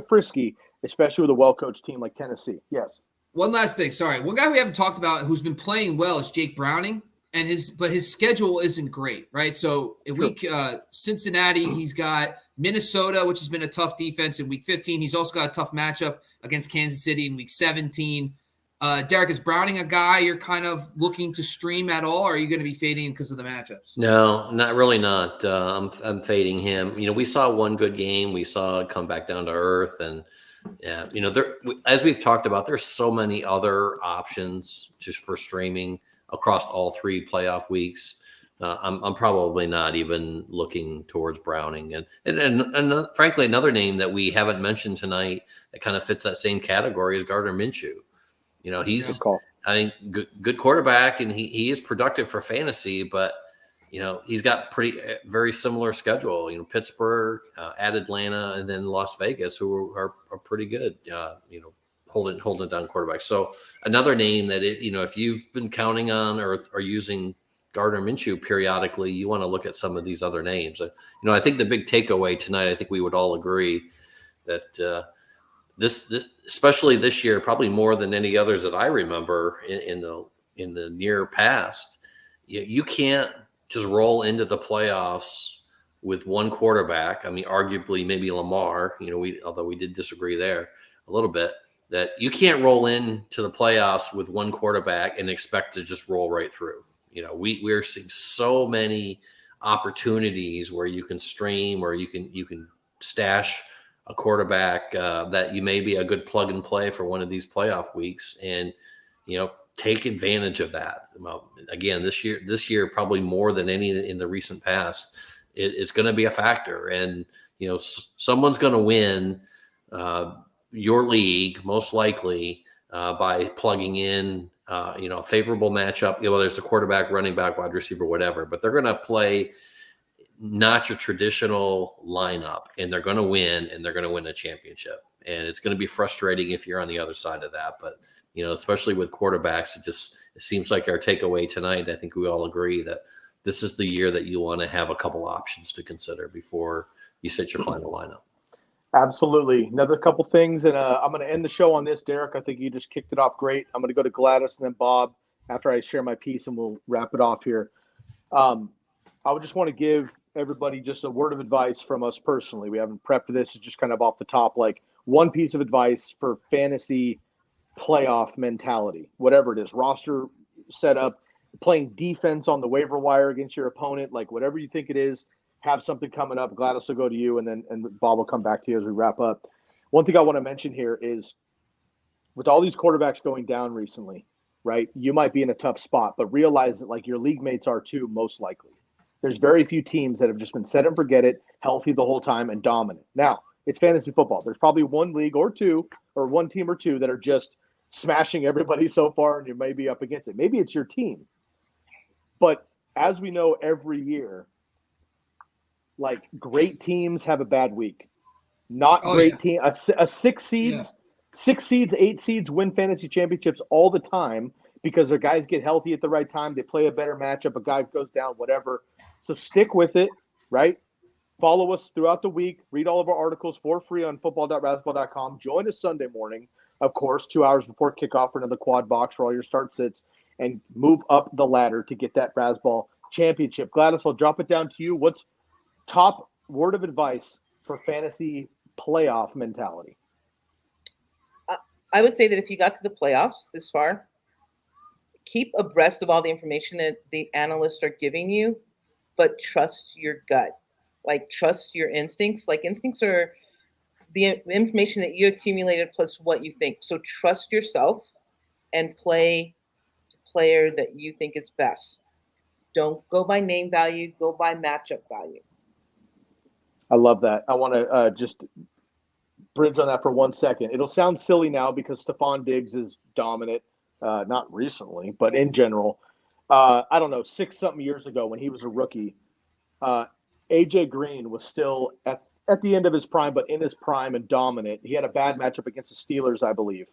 frisky, especially with a well-coached team like Tennessee. Yes. One last thing. Sorry. One guy we haven't talked about who's been playing well is Jake Browning, and his schedule isn't great, right? So in week Cincinnati, he's got Minnesota, which has been a tough defense in week 15. He's also got a tough matchup against Kansas City in week 17. Derek, is Browning a guy you're kind of looking to stream at all, or are you going to be fading because of the matchups? No, not really. Not. I'm fading him. We saw one good game. We saw it come back down to earth, and there, as we've talked about, there's so many other options just for streaming across all 3 playoff weeks. I'm probably not even looking towards Browning, and frankly, another name that we haven't mentioned tonight that kind of fits that same category is Gardner Minshew. He's good quarterback, and he is productive for fantasy, but he's got very similar schedule. Pittsburgh, at Atlanta, and then Las Vegas, who are pretty good. Holding down quarterbacks. So another name that if you've been counting on or using Gardner Minshew periodically, you want to look at some of these other names. I think the big takeaway tonight, I think we would all agree that this especially this year, probably more than any others that I remember in the near past, you can't just roll into the playoffs with one quarterback. I mean, arguably maybe Lamar. Although we did disagree there a little bit, that you can't roll into the playoffs with one quarterback and expect to just roll right through. We're seeing so many opportunities where you can stream or you can stash a quarterback that you may be a good plug and play for one of these playoff weeks, and take advantage of that. Again, this year probably more than any in the recent past, it's going to be a factor, and someone's going to win your league most likely by plugging in a favorable matchup, whether it's a quarterback, running back, wide receiver, whatever, but they're going to play not your traditional lineup, and they're going to win, and they're going to win a championship. And it's going to be frustrating if you're on the other side of that. But, especially with quarterbacks, it seems like our takeaway tonight, I think we all agree that this is the year that you want to have a couple options to consider before you set your final lineup. Absolutely. Another couple things, and I'm going to end the show on this, Derek. I think you just kicked it off great. I'm going to go to Gladys and then Bob after I share my piece, and we'll wrap it off here. I would just want to give everybody just a word of advice from us personally. We haven't prepped this. It's just kind of off the top, like one piece of advice for fantasy playoff mentality, whatever it is, roster setup, playing defense on the waiver wire against your opponent, like whatever you think it is, have something coming up. Gladys will go to you, and Bob will come back to you as we wrap up. One thing I want to mention here is with all these quarterbacks going down recently, right, you might be in a tough spot, but realize that like your league mates are too, most likely. There's very few teams that have just been set and forget it, healthy the whole time and dominant. Now, it's fantasy football. There's probably one league or two, or one team or two that are just smashing everybody so far, and you may be up against it. Maybe it's your team. But as we know every year, like great teams have a bad week. Not great team. A 6 seeds, 8 seeds win fantasy championships all the time because their guys get healthy at the right time. They play a better matchup. A guy goes down, whatever. So stick with it, right? Follow us throughout the week. Read all of our articles for free on football.razzball.com. Join us Sunday morning, of course, 2 hours before kickoff for another quad box for all your start sits, and move up the ladder to get that Razzball championship. Gladys, I'll drop it down to you. What's top word of advice for fantasy playoff mentality? I would say that if you got to the playoffs this far, keep abreast of all the information that the analysts are giving you, but trust your gut. Like, trust your instincts. Like, instincts are the information that you accumulated plus what you think. So trust yourself and play the player that you think is best. Don't go by name value, go by matchup value. I love that. I want to just bridge on that for 1 second. It'll sound silly now because Stephon Diggs is dominant, not recently, but in general. I don't know, 6-something years ago when he was a rookie, A.J. Green was still at the end of his prime, but in his prime and dominant. He had a bad matchup against the Steelers, I believe.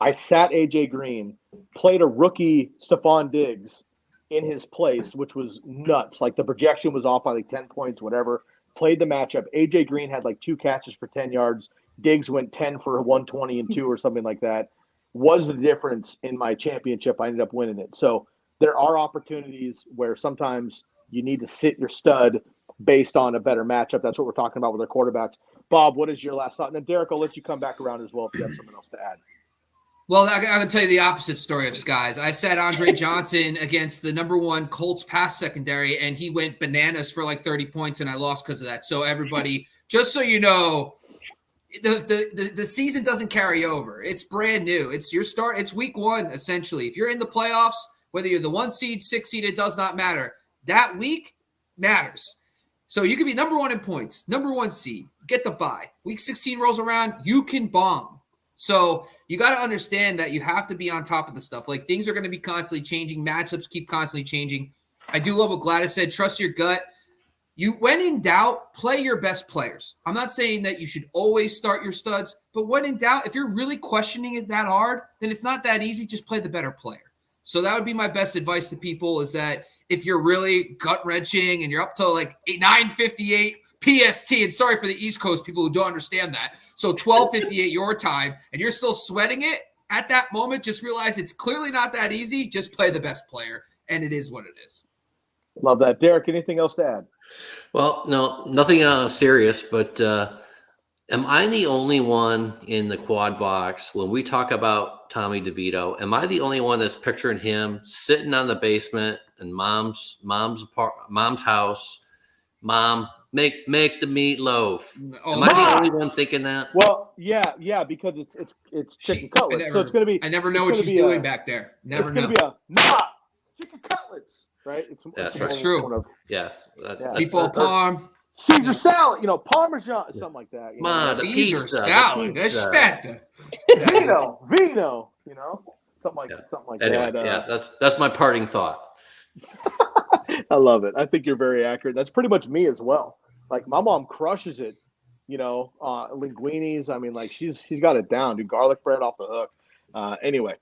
I sat AJ Green, played a rookie Stephon Diggs in his place, which was nuts. Like the projection was off by like 10 points, whatever. Played the matchup. AJ Green had like 2 catches for 10 yards. Diggs went 10 for 120 and 2 or something like that. Was the difference in my championship. I ended up winning it. So there are opportunities where sometimes you need to sit your stud based on a better matchup. That's what we're talking about with our quarterbacks. Bob, what is your last thought? And then Derek, I'll let you come back around as well if you have something else to add. Well, I can tell you the opposite story of Skies. I said Andre Johnson against the number 1 Colts pass secondary, and he went bananas for like 30 points, and I lost because of that. So everybody, just so you know, the season doesn't carry over. It's brand new. It's your start. It's week 1, essentially. If you're in the playoffs, whether you're the 1 seed, 6 seed, it does not matter. That week matters. So you could be number 1 in points, number 1 seed, get the bye. Week 16 rolls around, you can bomb. So you got to understand that you have to be on top of the stuff. Like things are going to be constantly changing. Matchups keep constantly changing. I do love what Gladys said. Trust your gut. When in doubt, play your best players. I'm not saying that you should always start your studs, but when in doubt, if you're really questioning it that hard, then it's not that easy. Just play the better player. So that would be my best advice to people is that if you're really gut-wrenching and you're up to like 9:58 PST, and sorry for the East Coast people who don't understand that, so 12:58 your time, and you're still sweating it, at that moment, just realize it's clearly not that easy. Just play the best player, and it is what it is. Love that. Derek, anything else to add? Well, no, nothing serious, but am I the only one in the quad box when we talk about Tommy DeVito? Am I the only one that's picturing him sitting on the basement in mom's house? Mom, make the meatloaf. Am I the only one thinking that? Well, yeah, because it's chicken cutlets. So it's going to be. I never know what she's doing back there. Never know. It's going to be chicken cutlets. Right? That's true. People parm. Caesar salad, Parmesan, something like that. Caesar salad. Aspetta. Vino, something like anyway, that. Yeah, that's my parting thought. I love it. I think you're very accurate. That's pretty much me as well. Like my mom crushes it, linguinis. I mean, like she's got it down, dude. Garlic bread off the hook. Anyway.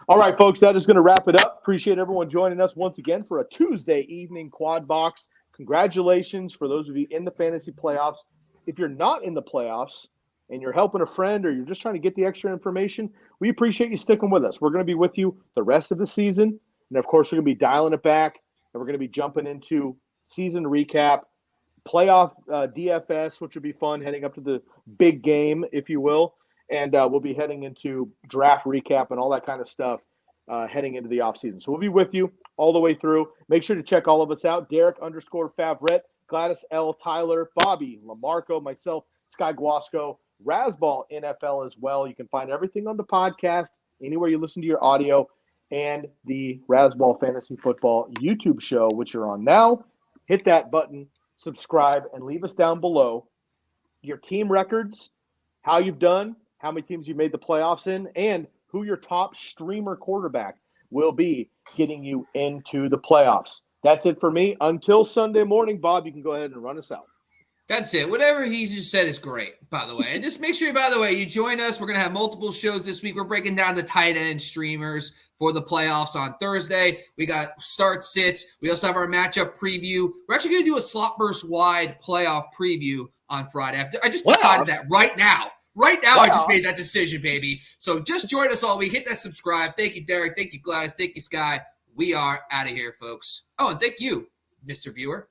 All right, folks, that is going to wrap it up. Appreciate everyone joining us once again for a Tuesday evening quad box. Congratulations for those of you in the fantasy playoffs. If you're not in the playoffs and you're helping a friend or you're just trying to get the extra information, we appreciate you sticking with us. We're going to be with you the rest of the season. And, of course, we're going to be dialing it back, and we're going to be jumping into season recap, playoff DFS, which would be fun, heading up to the big game, if you will. And we'll be heading into draft recap and all that kind of stuff heading into the offseason. So we'll be with you all the way through. Make sure to check all of us out. Derek_Favret, Gladys L. Tyler, Bobby, Lamarco, myself, Sky Guasco, Razzball NFL as well. You can find everything on the podcast, anywhere you listen to your audio, and the Razzball Fantasy Football YouTube show, which you're on now. Hit that button, subscribe, and leave us down below your team records, how you've done, how many teams you made the playoffs in, and who your top streamer quarterback will be getting you into the playoffs. That's it for me. Until Sunday morning, Bob, you can go ahead and run us out. That's it. Whatever he just said is great, by the way. And just make sure, by the way, you join us. We're going to have multiple shows this week. We're breaking down the tight end streamers for the playoffs on Thursday. We got start sits. We also have our matchup preview. We're actually going to do a slot burst wide playoff preview on Friday. I just decided that right now. Right now, I just made that decision, baby. So just join us all week. Hit that subscribe. Thank you, Derek. Thank you, Gladys. Thank you, Sky. We are out of here, folks. Oh, and thank you, Mr. Viewer.